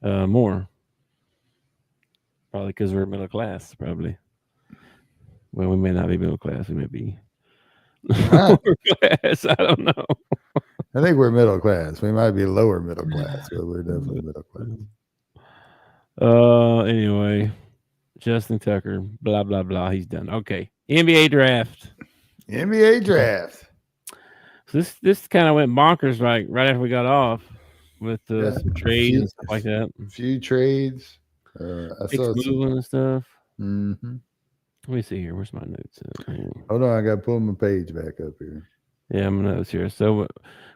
more. Probably because we're middle class. Probably. Well, we may not be middle class. We may be lower class. I don't know. I think we're middle class. We might be lower middle class, but we're definitely middle class. Anyway. Justin Tucker, blah, blah, blah. He's done. Okay. NBA draft. So this kind of went bonkers right after we got off with some trades and stuff like that. A few trades. I saw moving and stuff. Mm-hmm. Let me see here. Where's my notes at? Hold on. I got to pull my page back up here. Yeah, my notes here. So, of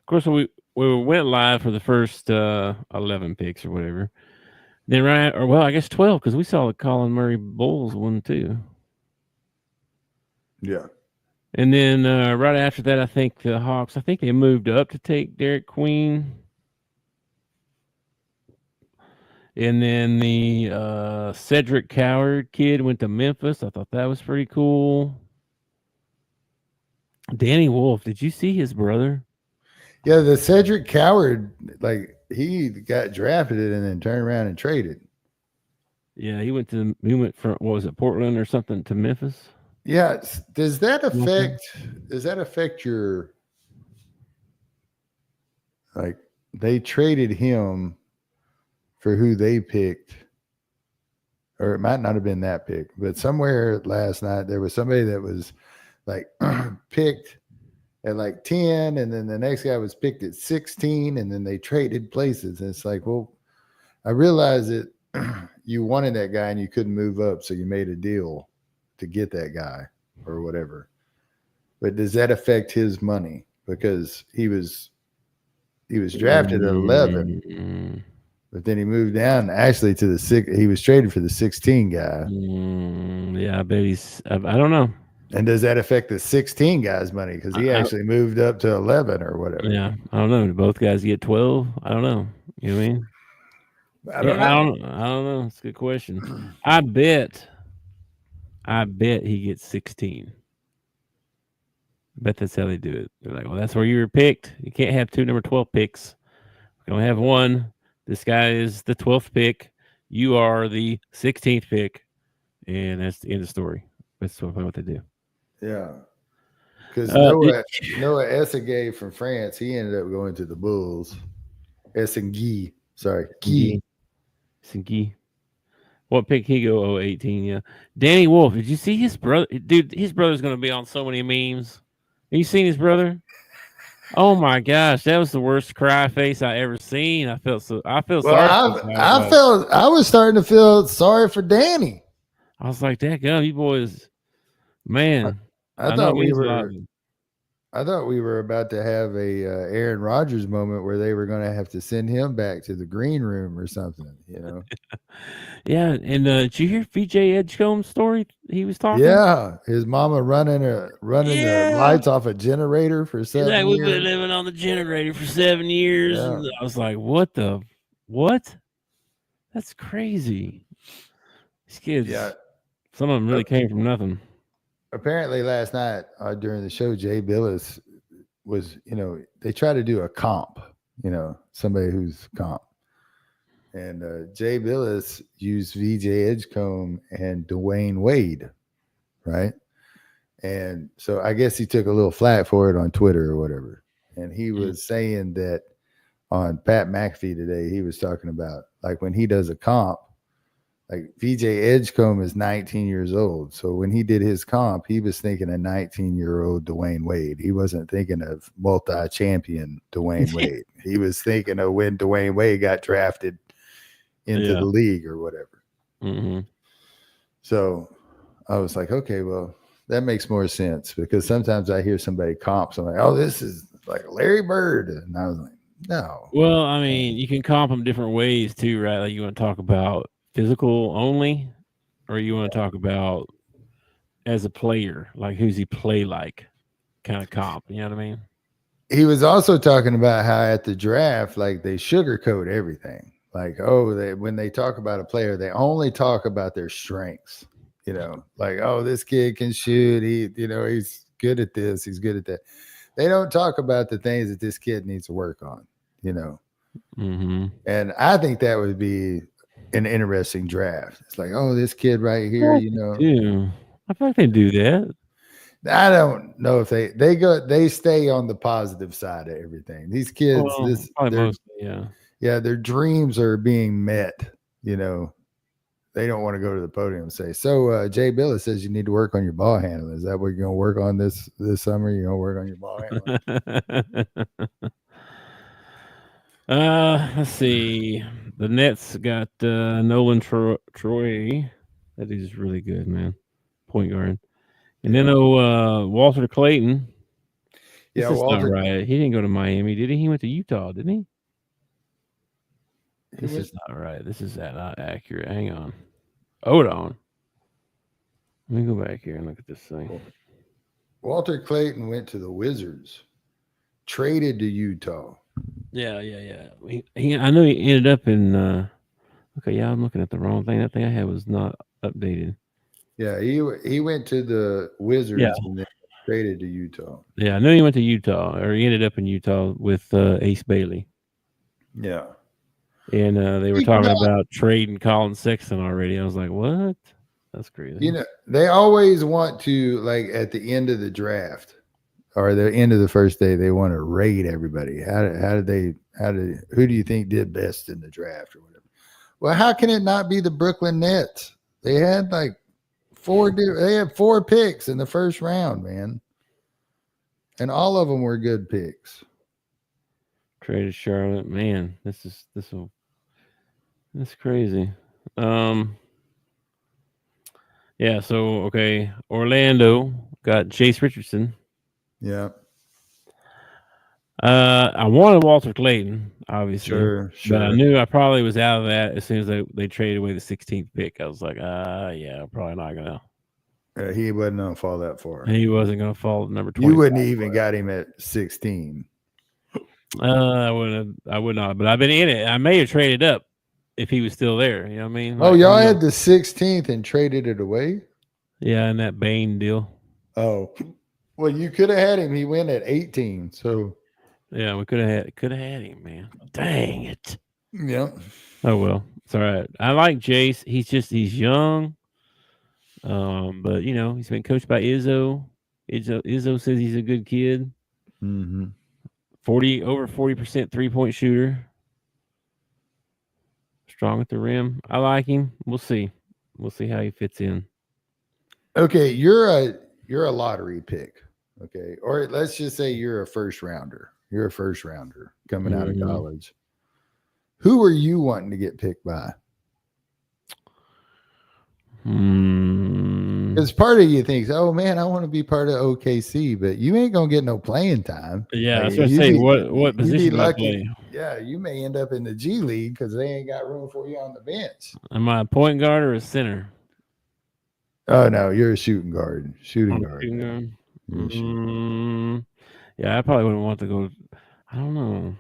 course, we went live for the first 11 picks or whatever. Then I guess 12, because we saw the Colin Murray Bulls one too. Yeah. And then right after that, I think the Hawks, they moved up to take Derek Queen. And then the Cedric Coward kid went to Memphis. I thought that was pretty cool. Danny Wolf, did you see his brother? Yeah, the Cedric Coward, like, he got drafted and then turned around and traded. Yeah, he went from, what was it, Portland or something, to Memphis? Yeah. Does that affect your, like, they traded him for who they picked, or it might not have been that pick, but somewhere last night there was somebody that was like picked at like 10, and then the next guy was picked at 16, and then they traded places. And it's like, well, I realized that you wanted that guy and you couldn't move up, so you made a deal to get that guy or whatever. But does that affect his money? Because he was drafted at 11, but then he moved down actually to the 6. He was traded for the 16 guy. Yeah, I bet I don't know. And does that affect the 16 guy's money? Because he actually moved up to 11 or whatever. Yeah, I don't know. Do both guys get 12? I don't know. You know what I mean? I don't know. It's a good question. I bet I bet he gets 16. I bet that's how they do it. They're like, well, that's where you were picked. You can't have 2 number 12 picks. We only have 1. This guy is the 12th pick. You are the 16th pick. And that's the end of the story. That's what they do. Yeah. Because Noah Essegay from France, he ended up going to the Bulls. Essegay. Sorry. Essegay. What pick he go? Oh, 18, yeah. Danny Wolf, did you see his brother? Dude, his brother's going to be on so many memes. Have you seen his brother? Oh my gosh, that was the worst cry face I ever seen. I felt sorry. I was starting to feel sorry for Danny. I was like, that gun, you boys, man. I thought we were about to have a Aaron Rodgers moment where they were going to have to send him back to the green room or something, you know. Yeah, and did you hear VJ Edgecombe's story? He was talking. Yeah, his mama running the lights off a generator for 7 years. We've been living on the generator for 7 years. Yeah. And I was like, what? That's crazy. These kids, some of them really came from nothing. Apparently last night during the show, Jay Billis was, they try to do a comp, somebody who's comp. And Jay Billis used VJ Edgecombe and Dwayne Wade, right? And so I guess he took a little flack for it on Twitter or whatever. And he was saying that on Pat McAfee today, he was talking about, like, when he does a comp, like VJ Edgecombe is 19 years old. So when he did his comp, he was thinking a 19-year-old Dwayne Wade. He wasn't thinking of multi-champion Dwayne Wade. He was thinking of when Dwayne Wade got drafted into the league or whatever. Mm-hmm. So I was like, okay, well, that makes more sense, because sometimes I hear somebody comps. I'm like, oh, this is like Larry Bird. And I was like, no. Well, I mean, you can comp them different ways too, right? Like, you want to talk about physical only, or you want to talk about as a player, like who's he play like kind of comp. You know what I mean? He was also talking about how at the draft, like, they sugarcoat everything. Like, when they talk about a player, they only talk about their strengths, like, oh, this kid can shoot. He's good at this. He's good at that. They don't talk about the things that this kid needs to work on, Mm-hmm. And I think that would be an interesting draft. It's like, oh, this kid right here, I feel like they do that. I don't know if they stay on the positive side of everything. These kids, yeah, their dreams are being met. They don't want to go to the podium and say, so Jay Billis says you need to work on your ball handling. Is that what you're going to work on this summer? You're going to work on your ball handling? Let's see. The Nets got Nolan Troy. That is really good, man. Point guard. And then Walter Clayton. This is not right. He didn't go to Miami, did he? He went to Utah, didn't he? This is not right. This is not accurate. Hang on. Hold on. Let me go back here and look at this thing. Walter Clayton went to the Wizards, traded to Utah. Yeah. I know he ended up in. I'm looking at the wrong thing. That thing I had was not updated. Yeah, he went to the Wizards and then traded to Utah. Yeah, I knew he went to Utah, or he ended up in Utah with Ace Bailey. Yeah. And they were talking about trading Colin Sexton already. I was like, what? That's crazy. They always want to, like, at the end of the draft or the end of the first day, they want to rate everybody. Who do you think did best in the draft or whatever? Well, how can it not be the Brooklyn Nets? They had like 4 picks in the first round, man. And all of them were good picks. Traded Charlotte, man. That's crazy. Yeah. So Orlando got Chase Richardson. Yeah. I wanted Walter Clayton, obviously. Sure. But I knew I probably was out of that as soon as they traded away the 16th pick. I was like, probably not gonna. He wasn't gonna fall that far. He wasn't gonna fall number 20. You wouldn't even got him at 16. I would not, but I've been in it. I may have traded up if he was still there. You know what I mean? Y'all had the 16th and traded it away? Yeah, and that Bain deal. Oh, well, you could have had him. He went at 18. So, Yeah, we could have had him, man. Dang it. yeah. Oh well, it's all right. I like Jace. He's young. But he's been coached by Izzo. Izzo says he's a good kid. Mm-hmm. 40% 3-point shooter. Strong at the rim. I like him. We'll see. We'll see how he fits in. Okay, you're a lottery pick. Okay, or let's just say you're a first rounder. You're a first rounder coming out of college. Who are you wanting to get picked by? Because part of you thinks, oh man, I want to be part of OKC, but you ain't gonna get no playing time. Yeah, I was gonna say what position you be do I lucky. play? Yeah, you may end up in the G League because they ain't got room for you on the bench. Am I a point guard or a center? Oh no, you're a shooting guard. Shooting guard. Yeah, I probably wouldn't want to go. I don't know.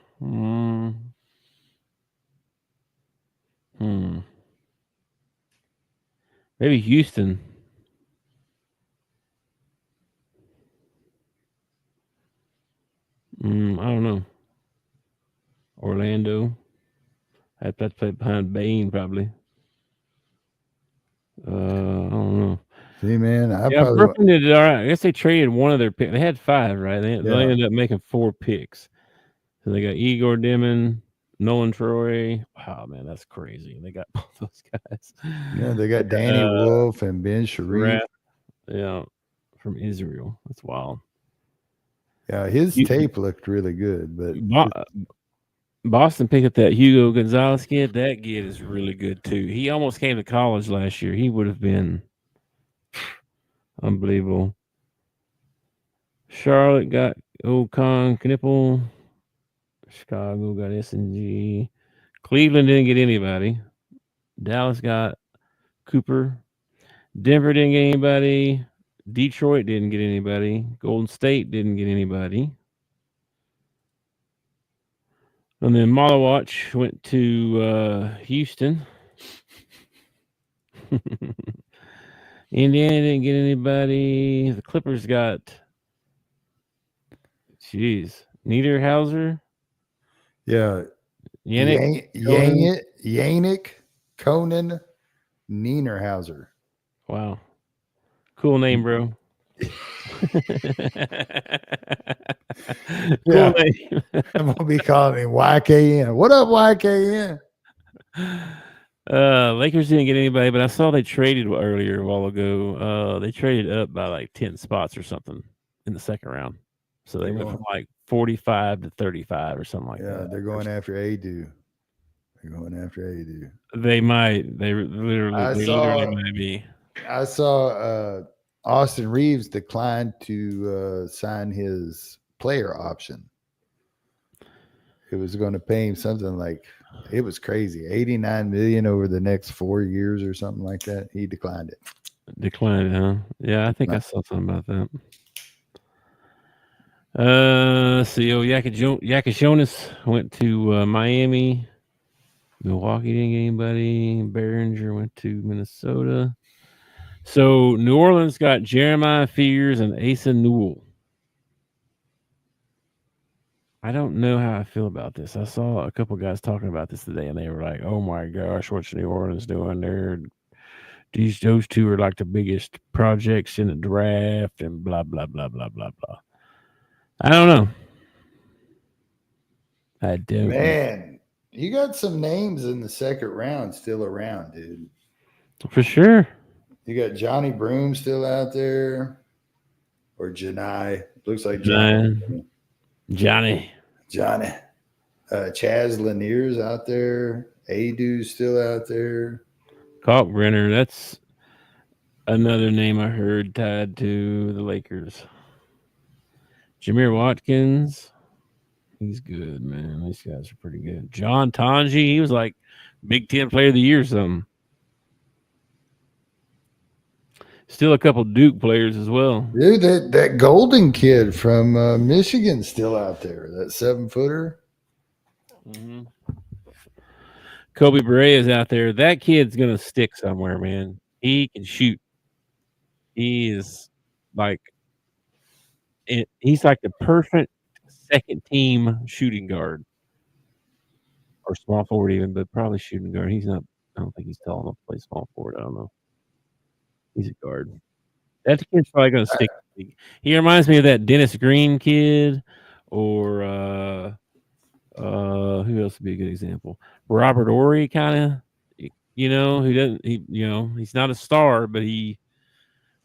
Maybe Houston. I don't know. Orlando. I'd have to play behind Bain probably. I don't know. See, man, Brooklyn did all right. I guess they traded one of their picks. They had 5, right? They ended up making 4 picks. So they got Igor Dimon, Nolan Troy. Wow, man, that's crazy. They got both those guys. Yeah, they got Danny Wolf and Ben Sharif. Yeah, from Israel. That's wild. Yeah, his tape looked really good, but Boston picked up that Hugo Gonzalez kid. That kid is really good too. He almost came to college last year. He would have been unbelievable. Charlotte got Ocon Knipple. Chicago got S&G. Cleveland didn't get anybody. Dallas got Cooper. Denver didn't get anybody. Detroit didn't get anybody. Golden State didn't get anybody. And then Malawatch went to Houston. Indiana didn't get anybody. The Clippers got, Niederhauser. Yeah. Yannick Conan Niederhauser. Wow. Cool name, bro. Cool name. I'm going to be calling him YKN. What up, YKN? Lakers didn't get anybody, but I saw they traded earlier a while ago. They traded up by like 10 spots or something in the second round. So they went from like 45 to 35 or something like that. Yeah, they're going after Adu. They might. They literally might be. I saw Austin Reeves declined to sign his player option. It was going to pay him something like, it was crazy, $89 million over the next 4 years or something like that. He declined it. Declined, huh? Yeah, I think I saw something about that. Let's see. Yakashonis went to Miami. Milwaukee didn't get anybody. Behringer went to Minnesota. So New Orleans got Jeremiah Fears and Asa Newell. I don't know how I feel about this. I saw a couple guys talking about this today, and they were like, "Oh my gosh, what's New Orleans doing there? Those two are like the biggest projects in the draft, and blah blah blah blah blah blah." I don't know. I don't. Man, you got some names in the second round still around, dude. For sure. You got Johnny Broom still out there, or Janai. Looks like Johnny. Chaz Lanier's out there. Adu's still out there. Kalkbrenner, that's another name I heard tied to the Lakers. Jameer Watkins, he's good, man. These guys are pretty good. John Tanji, he was like Big Ten Player of the Year or something. Still a couple Duke players as well. Dude, that Golden kid from Michigan's still out there. That 7-footer. Mm-hmm. Kobe Bryant is out there. That kid's going to stick somewhere, man. He can shoot. He is like he's like the perfect second team shooting guard or small forward even, but probably shooting guard. He's not. I don't think he's tall enough to play small forward. I don't know. He's a guard. That kid's probably going to stick. He reminds me of that Dennis Green kid, or who else would be a good example? Robert Ory, kind of. Who doesn't? He's not a star, but he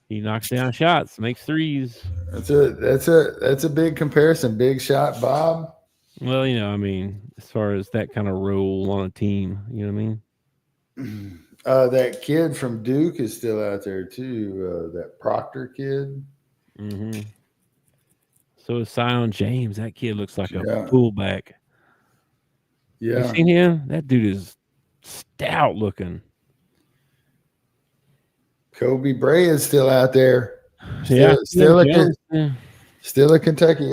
knocks down shots, makes threes. That's a big comparison. Big shot, Bob. Well, as far as that kind of role on a team, you know what I mean? That kid from Duke is still out there too. That Proctor kid. Mm-hmm. So is Zion James. That kid looks like a fullback. Yeah. You seen him? That dude is stout looking. Kobe Bray is still out there. Still a Kentucky.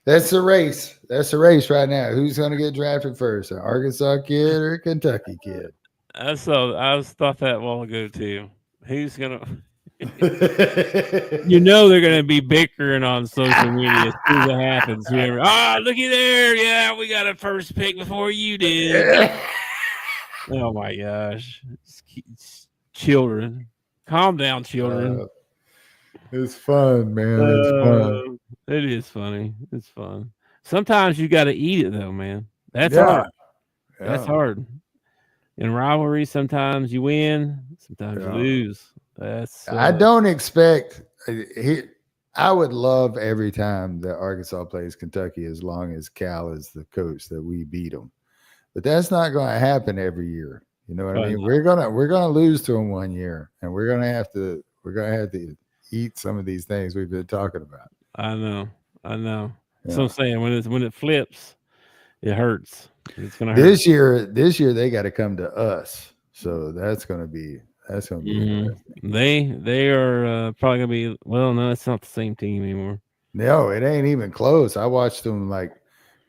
That's the race. That's the race right now. Who's going to get drafted first, an Arkansas kid or a Kentucky kid? I thought that a while ago too. Who's gonna? They're gonna be bickering on social media as soon as it happens. Looky there! Yeah, we got a first pick before you did. Oh my gosh, children, calm down, children. It's fun, man. It's fun. It is funny. It's fun. Sometimes you got to eat it though, man. That's hard. Yeah. That's hard. In rivalry, sometimes you win, sometimes you lose. I don't expect. I would love every time that Arkansas plays Kentucky, as long as Cal is the coach, that we beat them. But that's not going to happen every year. You know what I mean? We're gonna lose to them one year, and we're gonna have to eat some of these things we've been talking about. I know. Yeah. So I'm saying when it flips, it hurts. It's gonna hurt. This year they got to come to us. So that's gonna be mm-hmm. They are probably gonna be. Well, no, it's not the same team anymore. No, it ain't even close. I watched them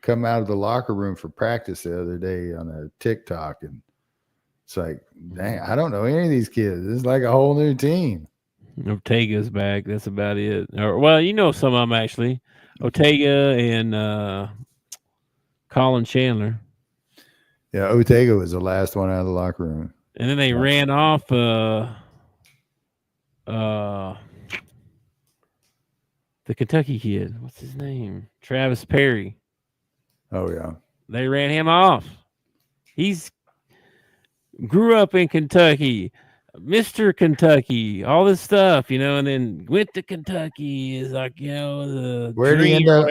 come out of the locker room for practice the other day on a TikTok, and it's like, dang, I don't know any of these kids. It's like a whole new team. Ortega's back. That's about it. Some of them actually. Ortega and Colin Chandler. Yeah, Ortega was the last one out of the locker room. And then they ran off the Kentucky kid. What's his name? Travis Perry. Oh, yeah. They ran him off. He's grew up in Kentucky, Mr. Kentucky, all this stuff, and then went to Kentucky is like, the where did he end up?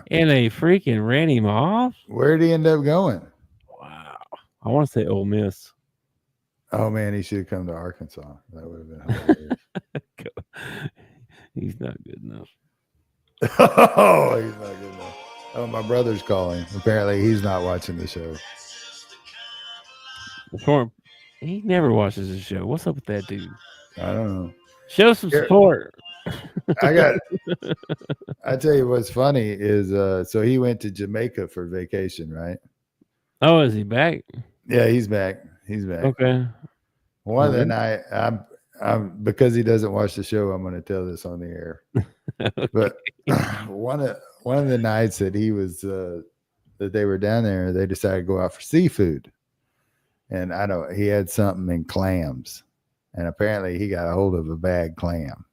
And they freaking ran him off. Where did he end up going? Wow. I want to say Ole Miss. Oh, man, he should have come to Arkansas. That would have been hilarious. He's not good enough. Oh, he's not good enough. Oh, my brother's calling. Apparently, he's not watching the show. He never watches the show. What's up with that dude? I don't know. Show some support. I tell you what's funny is so he went to Jamaica for vacation, right? Oh, is he back? Yeah, he's back. He's back. Okay. One of the night, I'm because he doesn't watch the show, I'm going to tell this on the air. Okay. But one of the nights that he was that they were down there, they decided to go out for seafood, and he had something in clams, and apparently he got a hold of a bad clam,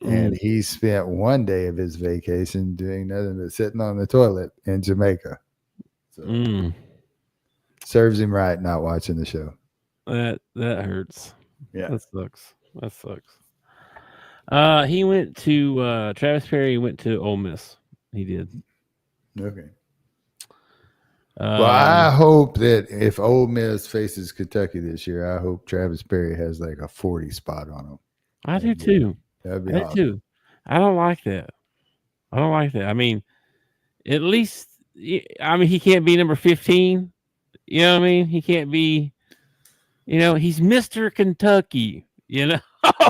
and he spent one day of his vacation doing nothing but sitting on the toilet in Jamaica. So serves him right not watching the show. That hurts. Yeah, that sucks. He went to Travis Perry went to Ole Miss. He did. Okay. Well, I hope that if Ole Miss faces Kentucky this year, I hope Travis Perry has like a 40 spot on him. I do too. That'd be awesome. Too. I don't like that. I mean, at least, he can't be number 15. You know what I mean? He can't be, he's Mr. Kentucky, I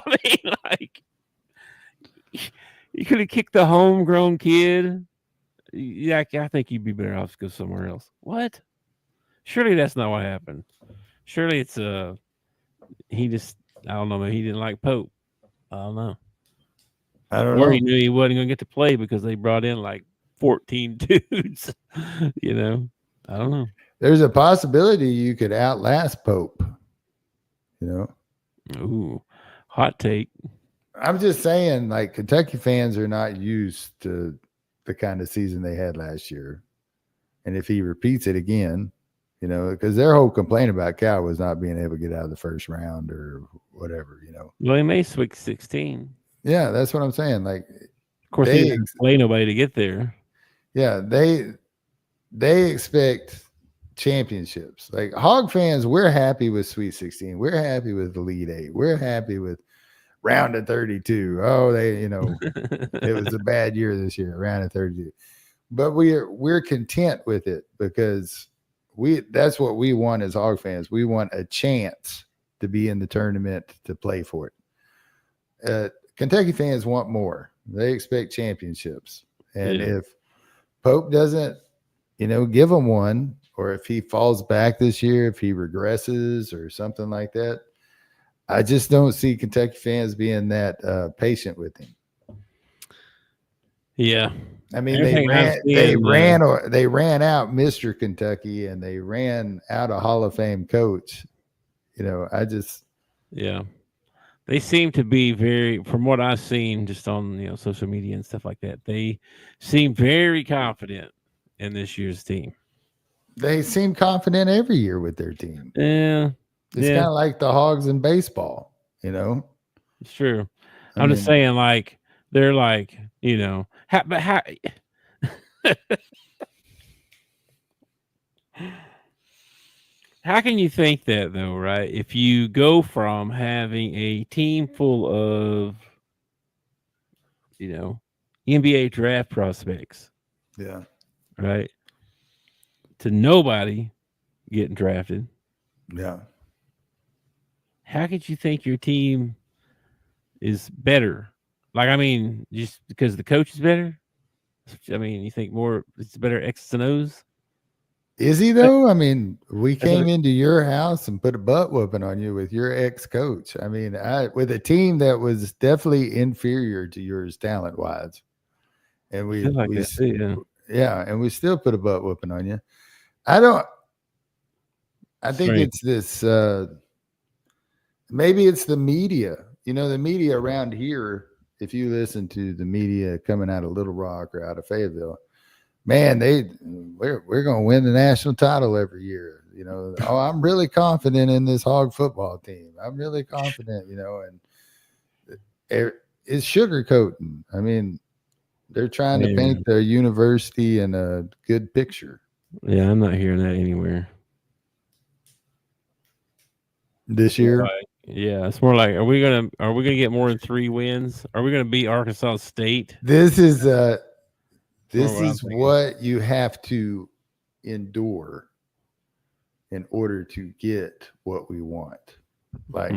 mean, like, you could have kicked the homegrown kid. Yeah, I think you'd be better off to go somewhere else. What? Surely that's not what happened. Surely it's he just, I don't know, maybe he didn't like Pope. I don't know. I don't Or know. he knew he wasn't going to get to play because they brought in like 14 dudes. You know, I don't know. There's a possibility you could outlast Pope. You know, Ooh, hot take. I'm just saying, like, Kentucky fans are not used to the kind of season they had last year. And if he repeats it again, you know, because their whole complaint about Cal was not being able to get out of the first round or whatever, you know. Well, he may Sweet 16. Yeah, that's what I'm saying. Like, Of course, he didn't play nobody to get there. yeah, they expect championships. Like, Hog fans, we're happy with Sweet 16. We're happy with the Elite Eight. We're happy with round of 32. Oh, they, you know, it was a bad year this year, round of 32. But we're content with it because that's what we want as Hog fans. We want a chance to be in the tournament to play for it. Kentucky fans want more. They expect championships. And if Pope doesn't, you know, give them one, or if he falls back this year, if he regresses or something like that, I just don't see Kentucky fans being that patient with him. Yeah. I mean, they ran out Mr. Kentucky, and they ran out a Hall of Fame coach. You know, yeah. They seem to be very, from what I've seen just on, you know, social media and stuff like that, they seem very confident in this year's team. They seem confident every year with their team. Yeah. It's kind of like the Hogs in baseball, you know? It's true. I'm just saying, like, they're like, you know, how can you think that, though, right? If you go from having a team full of, you know, NBA draft prospects, yeah, right, to nobody getting drafted, yeah. How could you think your team is better? Like, I mean, just because the coach is better? I mean, you think more it's better X's and O's? Is he though? I mean, we came into your house and put a butt whooping on you with your ex-coach. I mean, with a team that was definitely inferior to yours talent-wise, and we and we still put a butt whooping on you. I think it's this. Maybe it's the media. You know, the media around here. If you listen to the media coming out of Little Rock or out of Fayetteville, man, we're going to win the national title every year. You know, oh, I'm really confident in this Hog football team. I'm really confident, you know, and it's sugarcoating. I mean, they're trying to paint the university in a good picture. Yeah, I'm not hearing that anywhere. This year? Yeah, it's more like, are we gonna get more than 3 wins? Are we gonna beat Arkansas State? This is what you have to endure in order to get what we want. Like,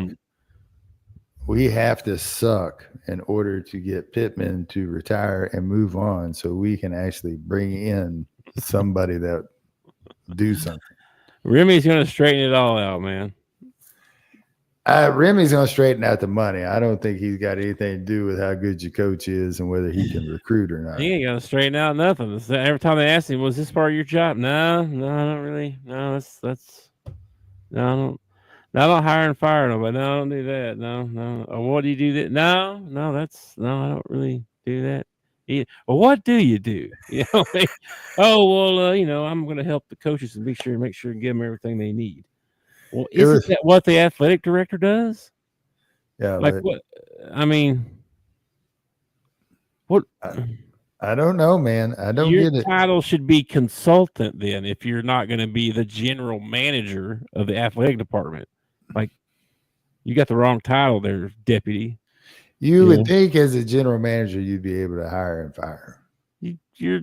we have to suck in order to get Pittman to retire and move on, so we can actually bring in somebody that do something. Remy's gonna straighten it all out, man. Remy's going to straighten out the money. I don't think he's got anything to do with how good your coach is and whether he can recruit or not. He ain't going to straighten out nothing. Every time they ask him, was this part of your job? No, I don't really. No, I don't hire and fire nobody. No, I don't do that. No. Or what do you do that? No, I don't really do that. Well, what do you do? You know, you know, I'm going to help the coaches and make sure and give them everything they need. Well, isn't that what the athletic director does? Yeah. Like, what? I mean, what? I don't know, man. I don't get it. Your title should be consultant then, if you're not going to be the general manager of the athletic department. Like, you got the wrong title there, deputy. You would think as a general manager, you'd be able to hire and fire. You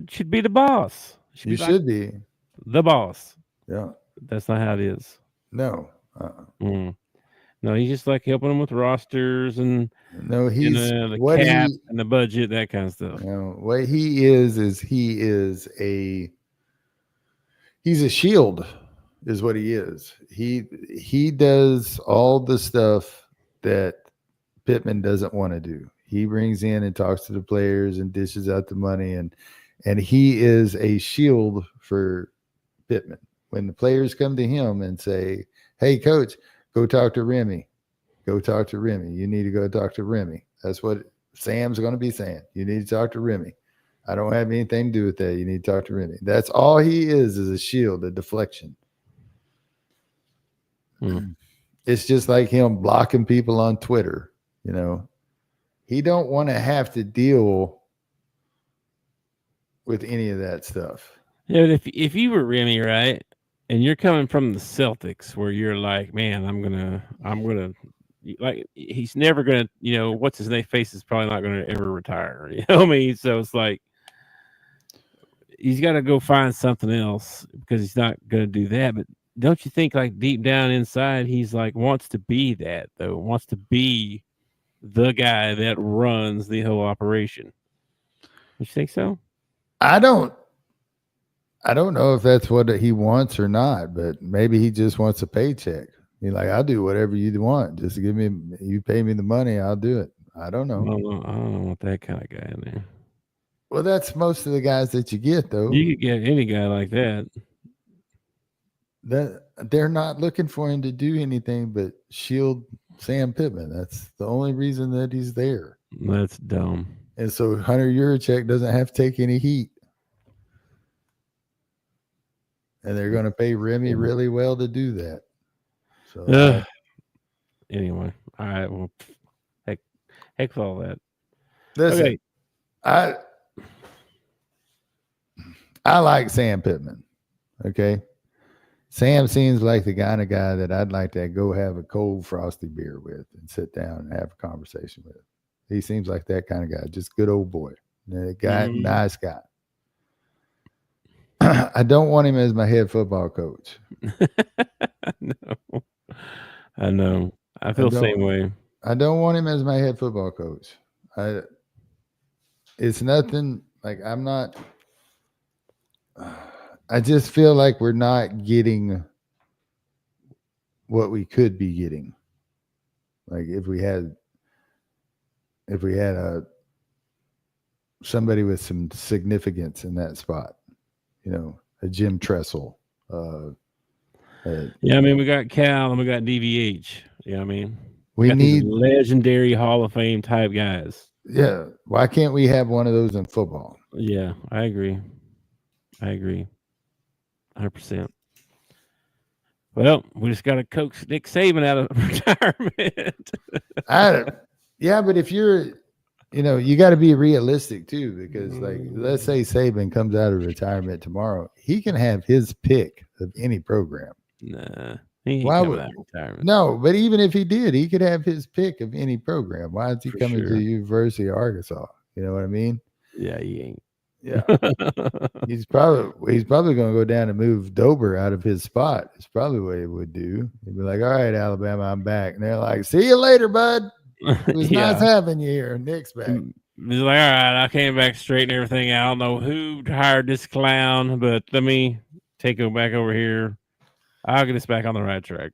should be the boss. You should be the boss. Yeah. That's not how it is. No. No, he's just like helping them with rosters and he's the cap and the budget, that kind of stuff. You know, what he is he's a shield, is what he is. He does all the stuff that Pittman doesn't want to do. He brings in and talks to the players and dishes out the money, and he is a shield for Pittman. When the players come to him and say, "Hey, coach, go talk to Remy. Go talk to Remy. You need to go talk to Remy." That's what Sam's going to be saying. You need to talk to Remy. I don't have anything to do with that. You need to talk to Remy. That's all he is a shield, a deflection. It's just like him blocking people on Twitter. You know, he don't want to have to deal with any of that stuff. Yeah, but if you were Remy, right, and you're coming from the Celtics, where you're like, man, I'm gonna, like, he's never gonna, you know, what's his name? Face is probably not gonna ever retire. You know what I mean? So it's like he's got to go find something else because he's not gonna do that. But don't you think, like, deep down inside, he's like wants to be that, though, wants to be the guy that runs the whole operation? You think so? I don't know if that's what he wants or not, but maybe he just wants a paycheck. He's like, I'll do whatever you want. Just you pay me the money, I'll do it. I don't know. I don't want that kind of guy in there. Well, that's most of the guys that you get, though. You could get any guy like that. That they're not looking for him to do anything but shield Sam Pittman. That's the only reason that he's there. That's dumb. And so Hunter Yurachek doesn't have to take any heat. And they're going to pay Remy really well to do that. So anyway, all right. Well, heck with all that. Listen, okay. I like Sam Pittman. Okay. Sam seems like the kind of guy that I'd like to go have a cold frosty beer with and sit down and have a conversation with. He seems like that kind of guy, just good old boy. Nice guy. I don't want him as my head football coach. I know. I feel the same way. I don't want him as my head football coach. It's nothing like I'm not. I just feel like we're not getting what we could be getting. Like if we had somebody with some significance in that spot, you know, a Jim Tressel. Yeah, I mean, we got Cal and we got DVH. Yeah, I mean, we need legendary Hall of Fame type guys. Yeah, why can't we have one of those in football? Yeah, I agree. 100%. Well, we just got to coax Nick Saban out of retirement. Yeah, but if you're, you know, you got to be realistic too, because like, let's say Saban comes out of retirement tomorrow, he can have his pick of any program. Nah, he ain't coming out of retirement. No, but even if he did, he could have his pick of any program. Why is he coming to the University of Arkansas? You know what I mean? Yeah, he ain't. Yeah, he's probably going to go down and move Dober out of his spot. It's probably what he would do. He'd be like, "All right, Alabama, I'm back," and they're like, "See you later, bud. It was nice having you here." Nick's back. He's like, "All right, I came back, straighten everything out. I don't know who hired this clown, but let me take him back over here. I'll get us back on the right track."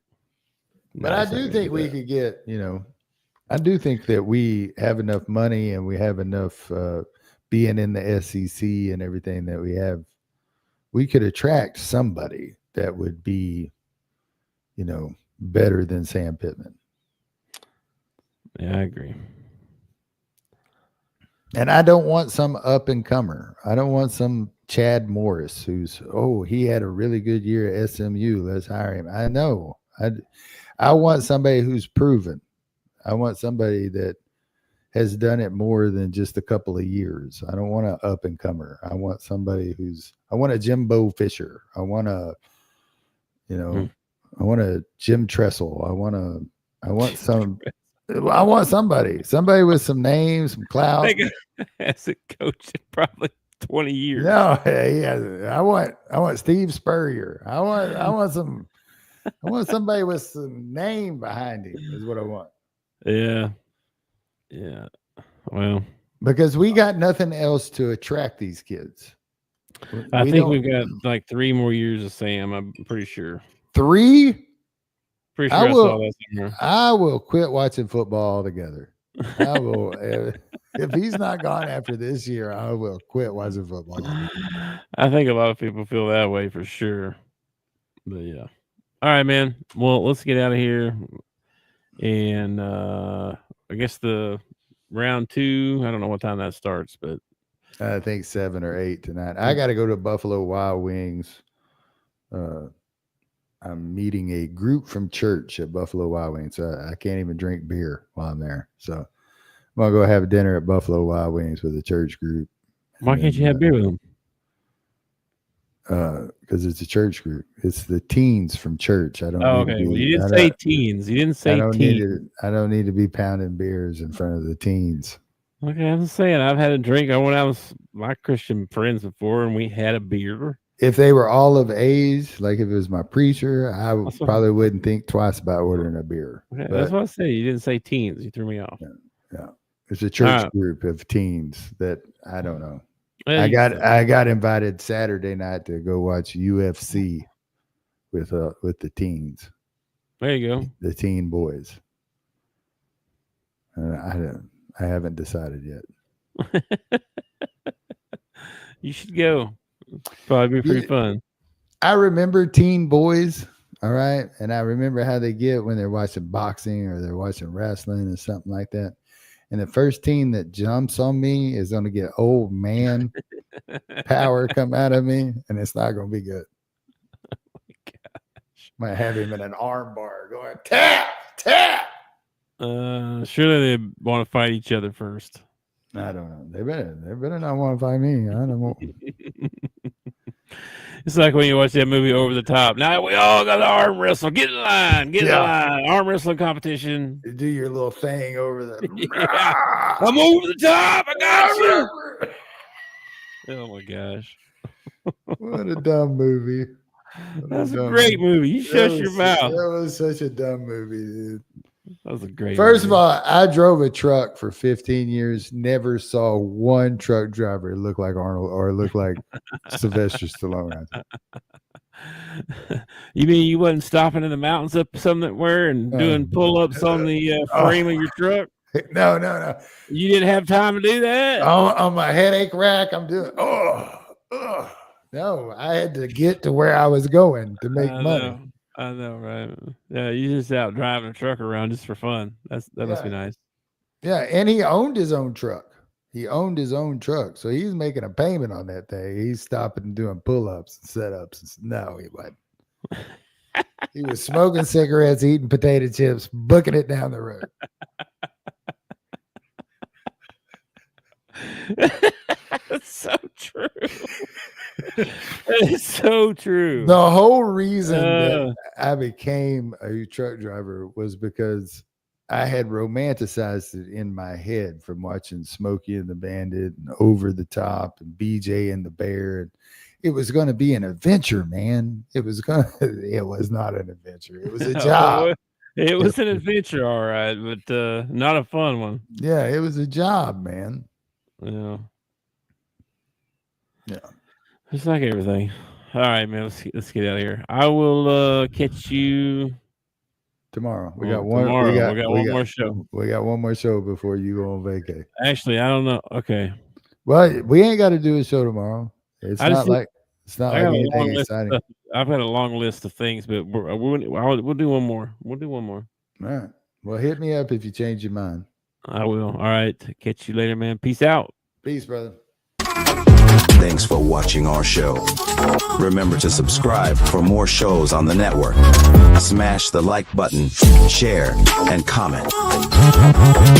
But I do think we could get, you know, I do think that we have enough money and we have enough being in the SEC and everything that we have, we could attract somebody that would be, you know, better than Sam Pittman. Yeah, I agree. And I don't want some up and comer. I don't want some Chad Morris who's, he had a really good year at SMU. Let's hire him. I know. I want somebody who's proven. I want somebody that has done it more than just a couple of years. I don't want an up and comer. I want somebody I want a Jimbo Fisher. I want a Jim Tressel. I want somebody with some names, some clout. As a coach in probably 20 years. No, I want Steve Spurrier. I want somebody with some name behind him is what I want. Yeah. Yeah. Well, because we got nothing else to attract these kids. I think we've got like 3 more years of Sam. I'm pretty sure. 3? Pretty sure I saw that somewhere. I will quit watching football altogether. I will. If he's not gone after this year, I will quit watching football. I think a lot of people feel that way for sure. But yeah. All right, man. Well, let's get out of here. And I guess the round 2, I don't know what time that starts, but I think 7 or 8 tonight. I got to go to Buffalo Wild Wings. I'm meeting a group from church at Buffalo Wild Wings. So I can't even drink beer while I'm there. So I'm going to go have dinner at Buffalo Wild Wings with a church group. Why can't you have beer with them? Because it's a church group. It's the teens from church. I don't. Okay. Well, you didn't say teens. You didn't say teens. I don't need to be pounding beers in front of the teens. Okay, I'm just saying. I've had a drink. I went out with my Christian friends before, and we had a beer. If they were all of age, like if it was my preacher, I probably wouldn't think twice about ordering a beer. Okay, that's what I said. You didn't say teens. You threw me off. Yeah. It's a church group of teens that I don't know. I got invited Saturday night to go watch UFC with the teens. There you go. The teen boys. I haven't decided yet. You should go. Probably be pretty fun. I remember teen boys, all right, and I remember how they get when they're watching boxing or they're watching wrestling or something like that. And the first teen that jumps on me is going to get old man power come out of me, and it's not going to be good. Oh my gosh! Might have him in an arm bar going tap. Surely they want to fight each other first. I don't know. They better not want to fight me. I don't know. It's like when you watch that movie Over the Top. Now we all got to arm wrestle. Get in line. Get in line. Arm wrestling competition. Do your little thing over the. Yeah. I'm over the top. I got you. Oh my gosh! What a dumb movie. That's a great movie. You shut your mouth. That was such a dumb movie, dude. That was a great First movie. of all, I drove a truck for 15 years. Never saw one truck driver look like Arnold or look like Sylvester Stallone. You mean you wasn't stopping in the mountains up somewhere and doing pull-ups on the frame of your truck? No. You didn't have time to do that? On my headache rack, I'm doing. No, I had to get to where I was going to make money. I know, right? Yeah, you just out driving a truck around just for fun. That must be nice. Yeah, and he owned his own truck. So he's making a payment on that thing. He's stopping and doing pull-ups and set-ups. No, he wasn't. He was smoking cigarettes, eating potato chips, booking it down the road. That's so true. That is so true. The whole reason that I became a truck driver was because I had romanticized it in my head from watching Smokey and the Bandit and Over the Top and BJ and the Bear. And it was going to be an adventure, man. It was not an adventure. It was a job. It was an adventure, all right, but not a fun one. Yeah, it was a job, man. Yeah. Yeah. It's like everything. All right, man. Let's get out of here. I will catch you tomorrow. We got one more show. We got one more show before you go on vacation. Actually, I don't know. Okay. Well, we ain't got to do a show tomorrow. It's not like anything exciting. I've got a long list of things, but we'll do one more. We'll do one more. All right. Well, hit me up if you change your mind. I will. All right. Catch you later, man. Peace out. Peace, brother. Thanks for watching our show. Remember to subscribe for more shows on the network. Smash the like button, share, and comment.